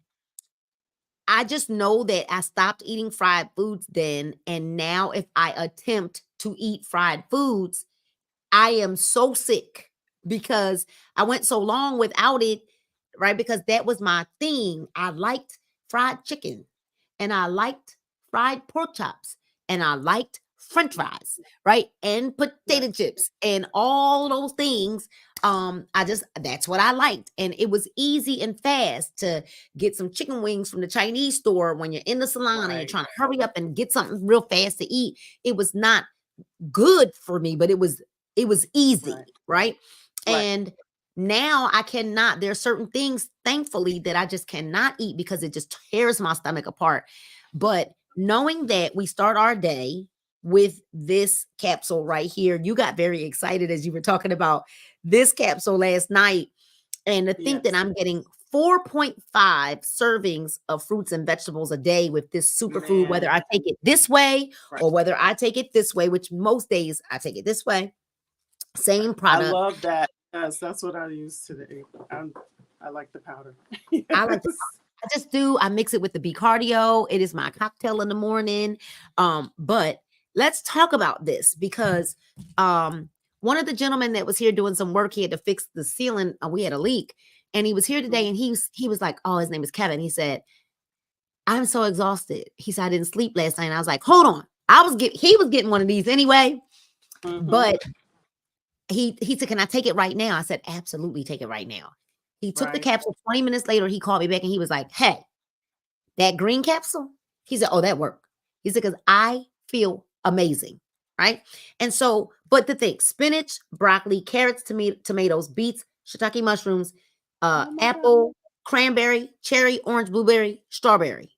I just know that I stopped eating fried foods then, and now if I attempt to eat fried foods, I am so sick because I went so long without it, right? Because that was my thing. I liked fried chicken and I liked fried pork chops and I liked french fries, right? And Right. potato chips and all those things. That's what I liked. And it was easy and fast to get some chicken wings from the Chinese store when you're in the salon and you're Right. trying to hurry up and get something real fast to eat. It was not good for me, but it was easy, Right. right? Right. And now I cannot. There are certain things, thankfully, that I just cannot eat because it just tears my stomach apart. But knowing that we start our day with this capsule right here, you got very excited as you were talking about this capsule last night. And to think that Yes. I'm getting 4.5 servings of fruits and vegetables a day with this superfood, whether Man. I take it this way Right. or whether I take it this way, which most days I take it this way, Right. same I product. love that. Yes, that's what I use today. I like the powder. I like to Yes. I just do. I mix it with the B cardio. It is my cocktail in the morning. But let's talk about this because one of the gentlemen that was here doing some work, he had to fix the ceiling. We had a leak, and he was here today, and he was like, "Oh, his name is Kevin." He said, "I'm so exhausted." He said, "I didn't sleep last night." And I was like, "Hold on." He was getting one of these anyway, Mm-hmm. but he said, "Can I take it right now?" I said, "Absolutely, take it right now." He took the Right. capsule. 20 minutes later, he called me back and he was like, "Hey, that green capsule?" He said, "Oh, that worked." He said, "Because I feel amazing." Right. And so, but the thing, spinach, broccoli, carrots, tomatoes, beets, shiitake mushrooms, Oh my God. apple, cranberry, cherry, orange, blueberry, strawberry.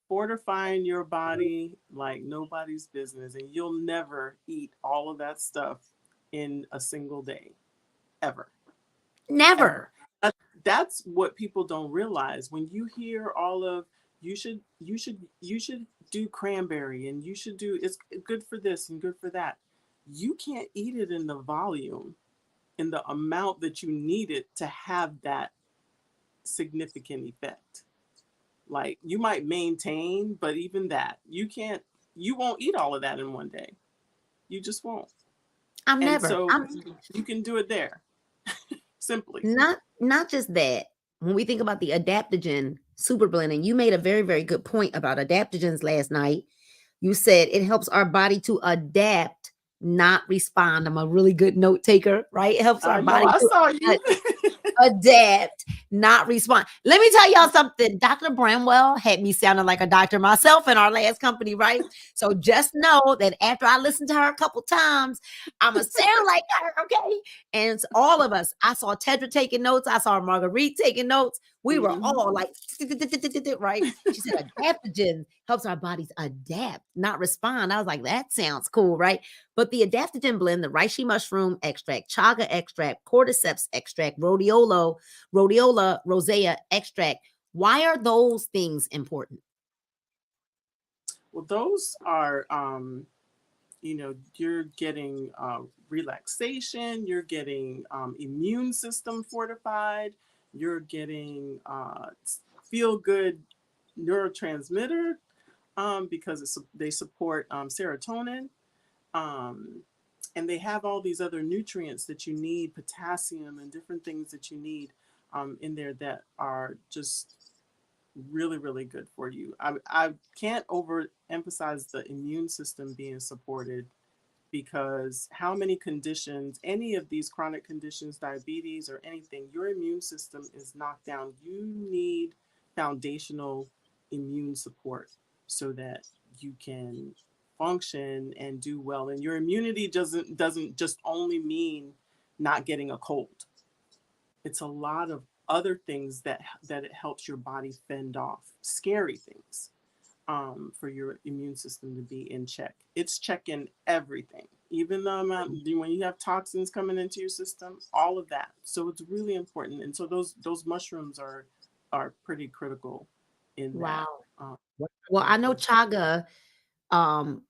Fortifying your body like nobody's business, and you'll never eat all of that stuff in a single day, ever, ever. Never. That's what people don't realize. When you hear all of you should do cranberry, and you should do it's good for this and good for that. You can't eat it in the volume in the amount that you need it to have that significant effect. Like you might maintain, but even that, you won't eat all of that in one day. You just won't. I'm And never. so I'm you can do it there simply. not just that. When we think about the adaptogen super blending, you made a very, very good point about adaptogens last night. You said it helps our body to adapt, not respond. I'm a really good note taker, right? It helps our I know, body I saw you. to adapt, not respond. Let me tell y'all something. Dr. Bramwell had me sounding like a doctor myself in our last company, right? So just know that after I listen to her a couple times, I'ma sound like her, okay? And it's all of us. I saw Tedra taking notes. I saw Marguerite taking notes. We were Mhm. all like, right? She said adaptogen helps our bodies adapt, not respond. I was like, that sounds cool, right? But the adaptogen blend, the reishi mushroom extract, chaga extract, cordyceps extract, rhodiola rosea extract, why are those things important? Well, those are, you're getting relaxation, you're getting immune system fortified, you're getting feel good neurotransmitter because they support serotonin. Um, and they have all these other nutrients that you need, potassium and different things that you need in there that are just really, really good for you. I can't overemphasize the immune system being supported because how many conditions, any of these chronic conditions, diabetes or anything, your immune system is knocked down. You need foundational immune support so that you can function and do well. And your immunity doesn't just only mean not getting a cold. It's a lot of other things that it helps your body fend off scary things for your immune system to be in check. It's checking everything, even the amount when you have toxins coming into your system, all of that. So it's really important, and so those mushrooms are pretty critical in that. Wow. Um, Well, I know chaga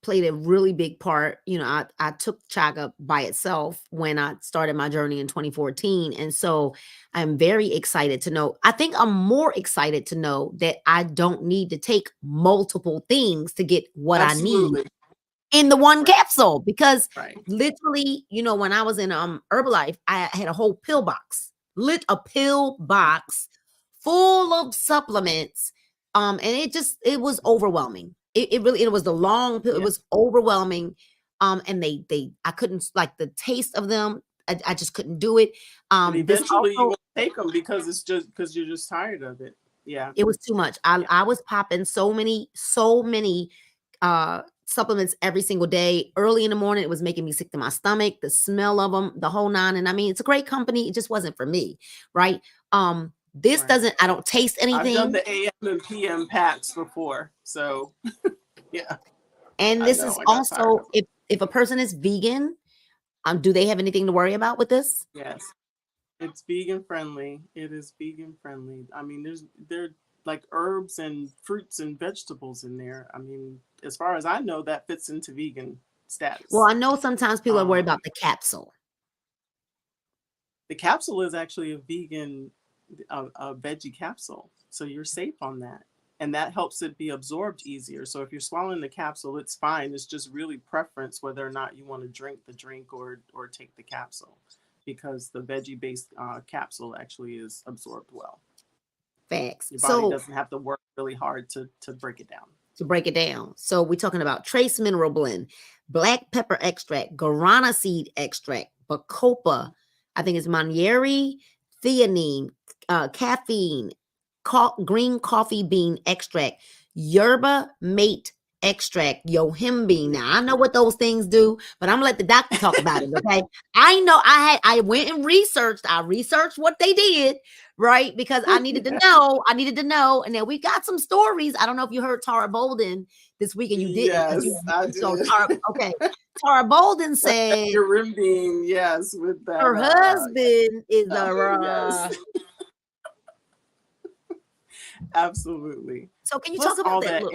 played a really big part. I took chaga by itself when I started my journey in 2014. And so I'm very excited to know. I think I'm more excited to know that I don't need to take multiple things to get what I need absolutely, in the one right, capsule, because right, literally, when I was in Herbalife, I had a whole pill box, lit a pill box full of supplements. And it was overwhelming. It really, it was the long pill, it yeah. was overwhelming. And they I couldn't, like, the taste of them. I just couldn't do it. And This eventually you also, won't take them because it's just because you're just tired of it. Yeah, it was too much. I yeah, I was popping so many supplements every single day. Early in the morning, it was making me sick to my stomach, the smell of them, the whole nine. And I mean, it's a great company. It just wasn't for me, right? This right. doesn't, I don't taste I've done anything. the AM and PM packs before, so yeah, And I this know is I got tired also, of them. if a person is vegan, do they have anything to worry about with this? Yes. It's vegan friendly. It is vegan friendly. I mean, there like herbs and fruits and vegetables in there. I mean, as far as I know, that fits into vegan Well, status. I know sometimes people are worried Um, about the capsule. the capsule is actually a vegan, a veggie capsule, so you're safe on that, and that helps it be absorbed easier. So if you're swallowing the capsule, it's fine. It's just really preference whether or not you want to drink the drink or take the capsule, because the veggie based capsule actually is absorbed well. Facts. Your body So doesn't have to work really hard to break it down. to break it down. So we're talking about trace mineral blend, black pepper extract, guarana seed extract, bacopa, I think it's manieri, theanine, caffeine, green coffee bean extract, yerba mate extract, yohimbine. Now I know what those things do, but I'm gonna let the doctor talk about it. Okay, I know I went and researched. I researched what they did, right? Because I needed to know. I needed to know. And then we got some stories. I don't know if you heard Tara Bolden this week, and you didn't, because Yes, I so did. Tara. Okay, Tara Bolden That said your rim beam, yes, with that. her husband is a. Yes, absolutely. So can you talk Plus about all that? Look,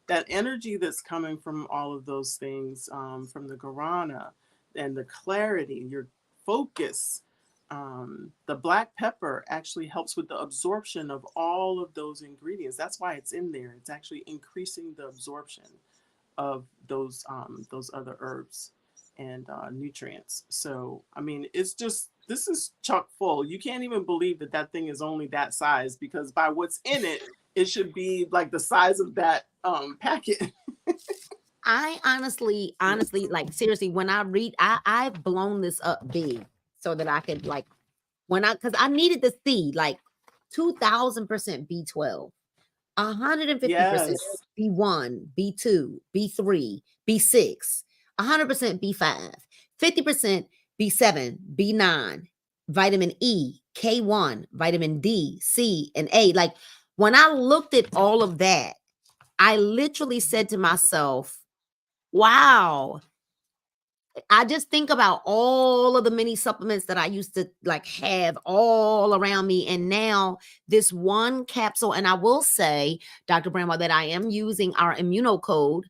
that energy that's coming from all of those things, from the guarana and the clarity. You're focus. The black pepper actually helps with the absorption of all of those ingredients. That's why it's in there. It's actually increasing the absorption of those other herbs and nutrients. So, I mean, it's just, this is chock full. You can't even believe that that thing is only that size, because by what's in it, it should be like the size of that packet. I honestly, like seriously, when I read, I've blown this up big so that I could like because I needed to see like 2000% B12, 150% Yes. B1, B2, B3, B6, 100% B5, 50% B7, B9, vitamin E, K1, vitamin D, C, and A. Like when I looked at all of that, I literally said to myself, wow. I just think about all of the mini supplements that I used to like have all around me. And now this one capsule, and I will say, Dr. Bramwell, that I am using our immunocode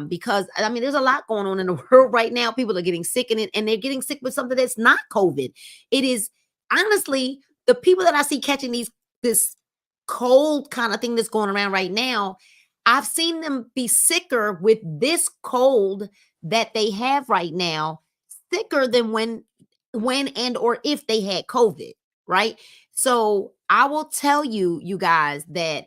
because I mean, there's a lot going on in the world right now. People are getting sick in it, and they're getting sick with something that's not COVID. It is honestly the people that I see catching this cold kind of thing that's going around right now. I've seen them be sicker with this cold that they have right now, sicker than when and or if they had COVID, right? So I will tell you, you guys, that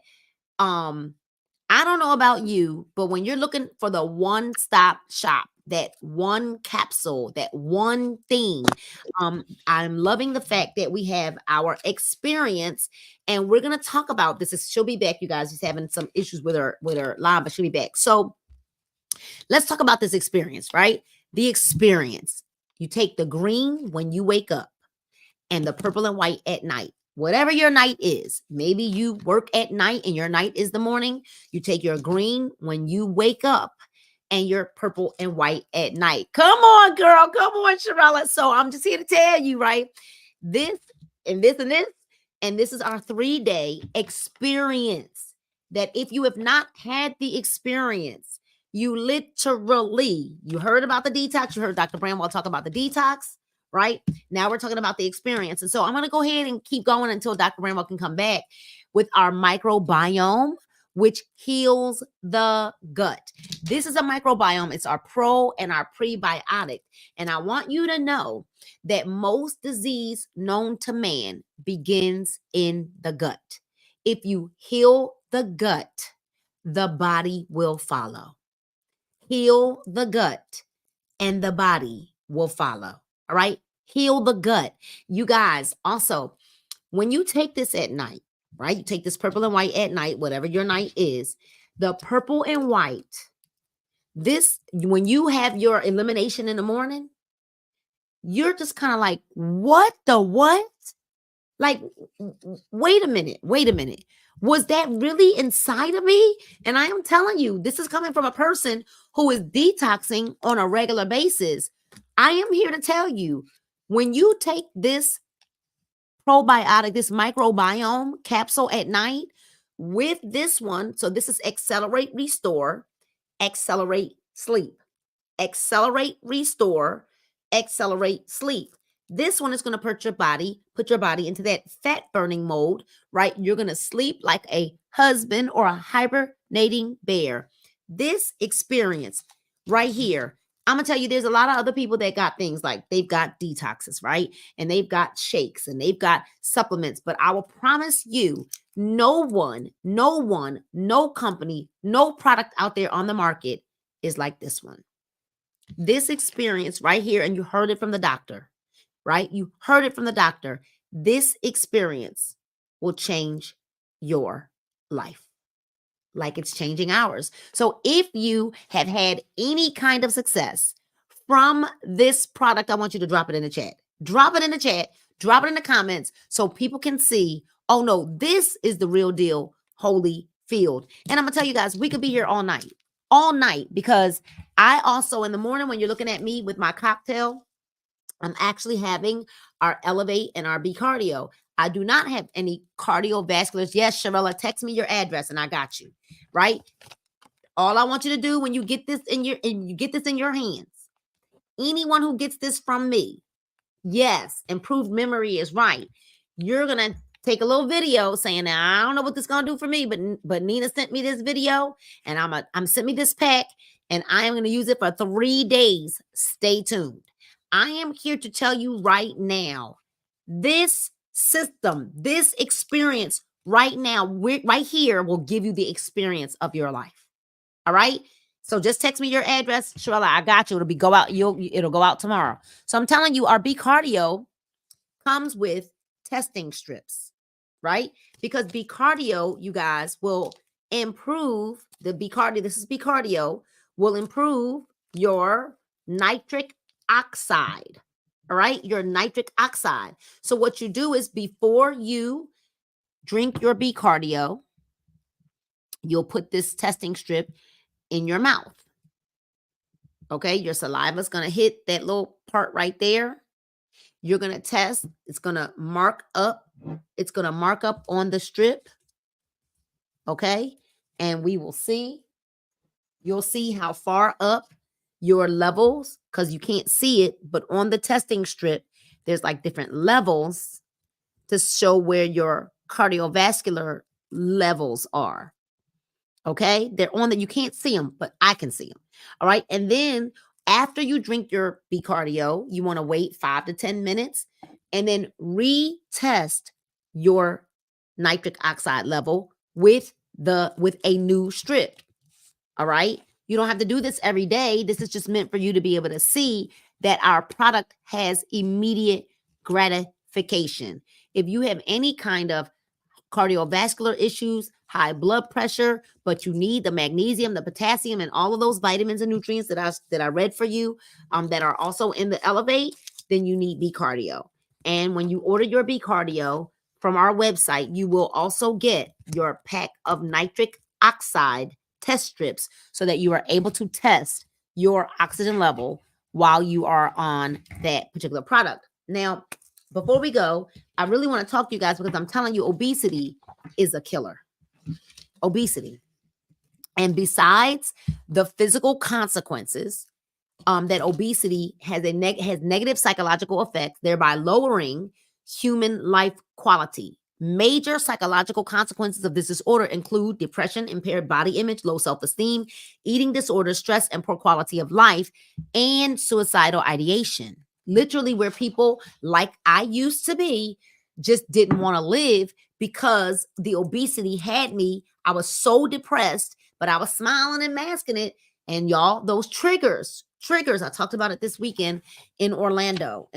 I don't know about you, but when you're looking for the one-stop shop, that one capsule, that one thing, I'm loving the fact that we have our experience, and we're gonna talk about this. She'll be back, you guys. She's having some issues with her line, but she'll be back. So let's talk about this experience, right? The experience. You take the green when you wake up and the purple and white at night. Whatever your night is, maybe you work at night and your night is the morning. You take your green when you wake up and your purple and white at night. Come on, girl. Come on, Sharella. So I'm just here to tell you, right? This and this and this. And this is our 3-day experience that if you have not had the experience, you literally, you heard about the detox. You heard Dr. Bramwell talk about the detox, right? Now we're talking about the experience. And so I'm going to go ahead and keep going until Dr. Bramwell can come back with our microbiome, which heals the gut. This is a microbiome. It's our pro and our prebiotic. And I want you to know that most disease known to man begins in the gut. If you heal the gut, the body will follow. Heal the gut and the body will follow. All right. Heal the gut. You guys, also, when you take this at night, right? You take this purple and white at night, whatever your night is, the purple and white, this, when you have your elimination in the morning, you're just kind of like, what the what? Like, wait a minute. Was that really inside of me? And I am telling you, this is coming from a person who is detoxing on a regular basis. I am here to tell you, when you take this probiotic, this microbiome capsule at night with this one, so this is Accelerate Restore, Accelerate Sleep, Accelerate Restore, Accelerate Sleep. This one is going to put your body into that fat burning mode, right? You're going to sleep like a husband or a hibernating bear. This experience right here, I'm going to tell you, there's a lot of other people that got things like they've got detoxes, right? And they've got shakes and they've got supplements. But I will promise you, no one, no company, no product out there on the market is like this one. This experience right here, and you heard it from the doctor, right? You heard it from the doctor. This experience will change your life like it's changing ours. So if you have had any kind of success from this product, I want you to drop it in the chat. Drop it in the chat. Drop it in the comments so people can see, oh no, this is the real deal, Holyfield. And I'm going to tell you guys, we could be here all night, because I also, in the morning, when you're looking at me with my cocktail, I'm actually having our Elevate and our B Cardio. I do not have any cardiovasculars. Yes, Sharella, text me your address and I got you, right? All I want you to do when you get this in your hands, anyone who gets this from me, Yes, improved memory is right. You're going to take a little video saying, now, I don't know what this is going to do for me, but Nina sent me this video and I'm sent me this pack and I am going to use it for 3 days. Stay tuned. I am here to tell you right now, this system, this experience right now, right here will give you the experience of your life. All right. So just text me your address, Sherella. I got you. It'll go out tomorrow. So I'm telling you, our B Cardio comes with testing strips, right? Because B Cardio, you guys, will improve the B Cardio. This is B Cardio will improve your nitric oxide. All right, your nitric oxide. So what you do is before you drink your B Cardio, you'll put this testing strip in your mouth. Okay, your saliva is going to hit that little part right there. You're going to test. It's going to mark up. It's going to mark up on the strip. Okay, and we will see. You'll see how far up your levels, because you can't see it, but on the testing strip, there's like different levels to show where your cardiovascular levels are. Okay, they're on that. You can't see them, but I can see them. All right, and then after you drink your B Cardio, you want to wait 5 to 10 minutes and then retest your nitric oxide level with a new strip. All right, you don't have to do this every day. This is just meant for you to be able to see that our product has immediate gratification. If you have any kind of cardiovascular issues, high blood pressure, but you need the magnesium, the potassium, and all of those vitamins and nutrients that I read for you, that are also in the Elevate, then you need B Cardio. And when you order your B Cardio from our website, you will also get your pack of nitric oxide test strips so that you are able to test your oxygen level while you are on that particular product. Now, before we go, I really want to talk to you guys because I'm telling you, obesity is a killer. Obesity. And besides the physical consequences, that obesity has negative psychological effects, thereby lowering human life quality. Major psychological consequences of this disorder include depression, impaired body image, low self-esteem, eating disorders, stress, and poor quality of life, and suicidal ideation. Literally, where people, like I used to be, just didn't want to live because the obesity had me. I was so depressed, but I was smiling and masking it. And y'all, those triggers, I talked about it this weekend in Orlando,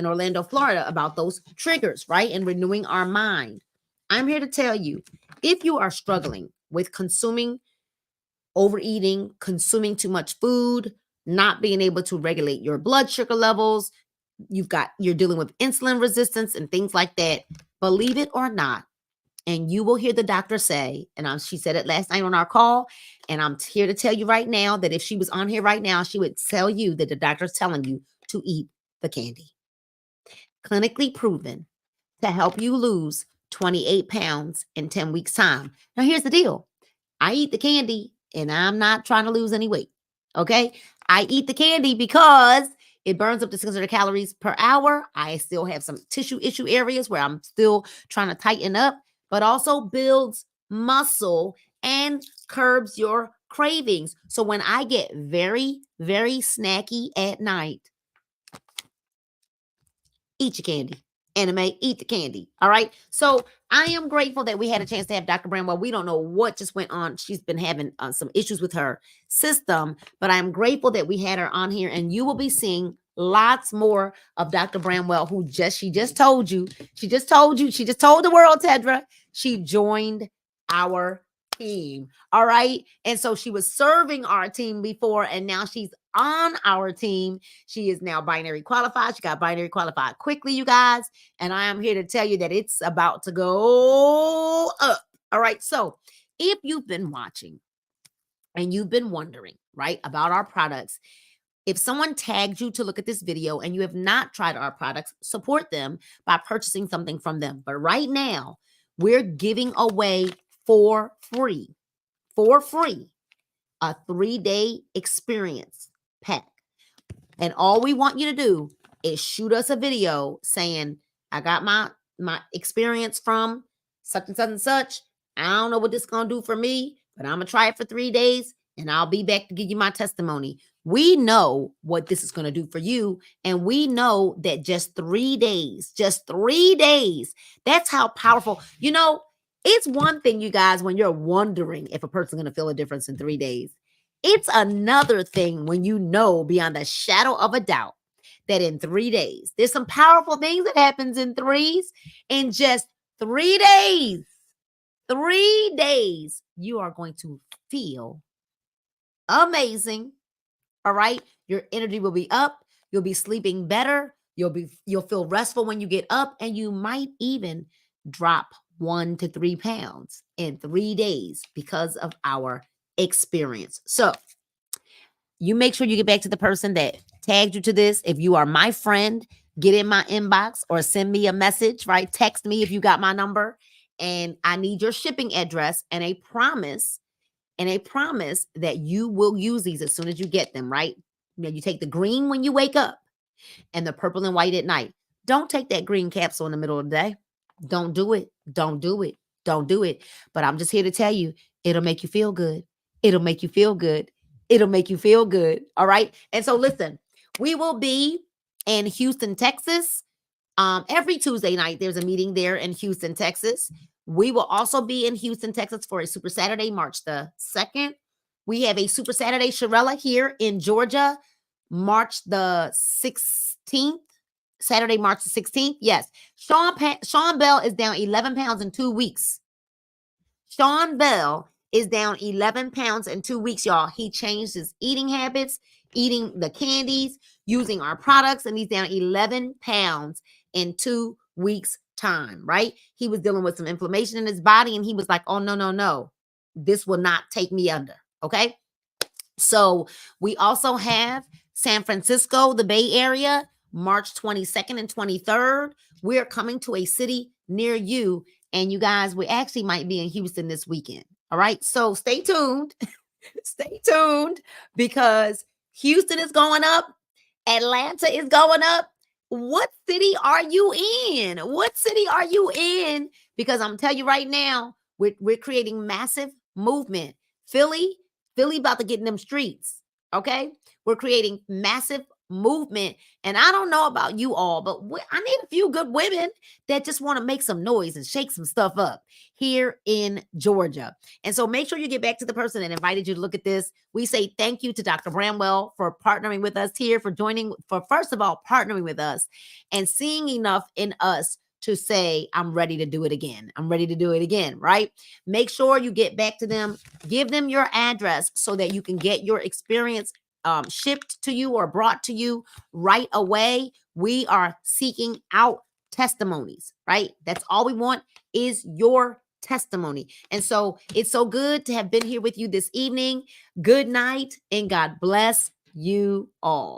Florida, about those triggers, right? And renewing our mind. I'm here to tell you, if you are struggling with overeating, consuming too much food, not being able to regulate your blood sugar levels, you're dealing with insulin resistance and things like that, believe it or not, and you will hear the doctor say, and she said it last night on our call, and I'm here to tell you right now that if she was on here right now, she would tell you that the doctor's telling you to eat the candy. Clinically proven to help you lose 28 pounds in 10 weeks' time. Now, here's the deal. I eat the candy, and I'm not trying to lose any weight, okay? I eat the candy because it burns up to 600 calories per hour. I still have some tissue issue areas where I'm still trying to tighten up, but also builds muscle and curbs your cravings. So when I get very, very snacky at night, eat your candy. Anime, eat the candy. All right. So I am grateful that we had a chance to have Dr. Bramwell. We don't know what just went on. She's been having some issues with her system, but I'm grateful that we had her on here, and you will be seeing lots more of Dr. Bramwell, she just told the world, Tedra, she joined our team. All right. And so she was serving our team before, and now she's on our team. She is now binary qualified. She got binary qualified quickly, you guys. And I am here to tell you that it's about to go up. All right. So if you've been watching and you've been wondering, right, about our products, if someone tagged you to look at this video and you have not tried our products, support them by purchasing something from them. But right now, we're giving away for free, a 3-day experience pack. And all we want you to do, is shoot us a video saying, I got my experience from such and such and such. I don't know what this is going to do for me, but I'm going to try it for 3 days and I'll be back to give you my testimony. We know what this is going to do for you. And we know that just 3 days, that's how powerful, it's one thing, you guys, when you're wondering if a person's going to feel a difference in 3 days. It's another thing when you know beyond a shadow of a doubt that in 3 days, there's some powerful things that happens in threes. In just 3 days, 3 days, you are going to feel amazing. All right. Your energy will be up. You'll be sleeping better. You'll feel restful when you get up, and you might even drop 1 to 3 pounds in 3 days because of our experience. So you make sure you get back to the person that tagged you to this. If you are my friend, get in my inbox or send me a message, right? Text me if you got my number, and I need your shipping address and a promise that you will use these as soon as you get them, right? You take the green when you wake up and the purple and white at night. Don't take that green capsule in the middle of the day. Don't do it. Don't do it. Don't do it. But I'm just here to tell you, it'll make you feel good. It'll make you feel good. It'll make you feel good. All right. And so listen, we will be in Houston, Texas. Every Tuesday night, there's a meeting there in Houston, Texas. We will also be in Houston, Texas for a Super Saturday, March the 2nd. We have a Super Saturday Shirella here in Georgia, March the 16th. Saturday, March the 16th. Yes. Sean Bell is down 11 pounds in 2 weeks. Sean Bell is down 11 pounds in 2 weeks, y'all. He changed his eating habits, eating the candies, using our products, and he's down 11 pounds in 2 weeks' time, right? He was dealing with some inflammation in his body, and he was like, oh, no. This will not take me under, okay? So we also have San Francisco, the Bay Area, March 22nd and 23rd. We're coming to a city near you. And you guys, we actually might be in Houston this weekend. All right. So stay tuned. Stay tuned, because Houston is going up. Atlanta is going up. What city are you in? What city are you in? Because I'm telling you right now, we're creating massive movement. Philly about to get in them streets. Okay. We're creating massive movement. And I don't know about you all, but I need a few good women that just want to make some noise and shake some stuff up here in Georgia. And so make sure you get back to the person that invited you to look at this. We say thank you to Dr. Bramwell for partnering with us here, for first of all, partnering with us and seeing enough in us to say, I'm ready to do it again. I'm ready to do it again, right? Make sure you get back to them, give them your address so that you can get your experience shipped to you or brought to you right away. We are seeking out testimonies, right? That's all we want is your testimony. And so it's so good to have been here with you this evening. Good night, and God bless you all.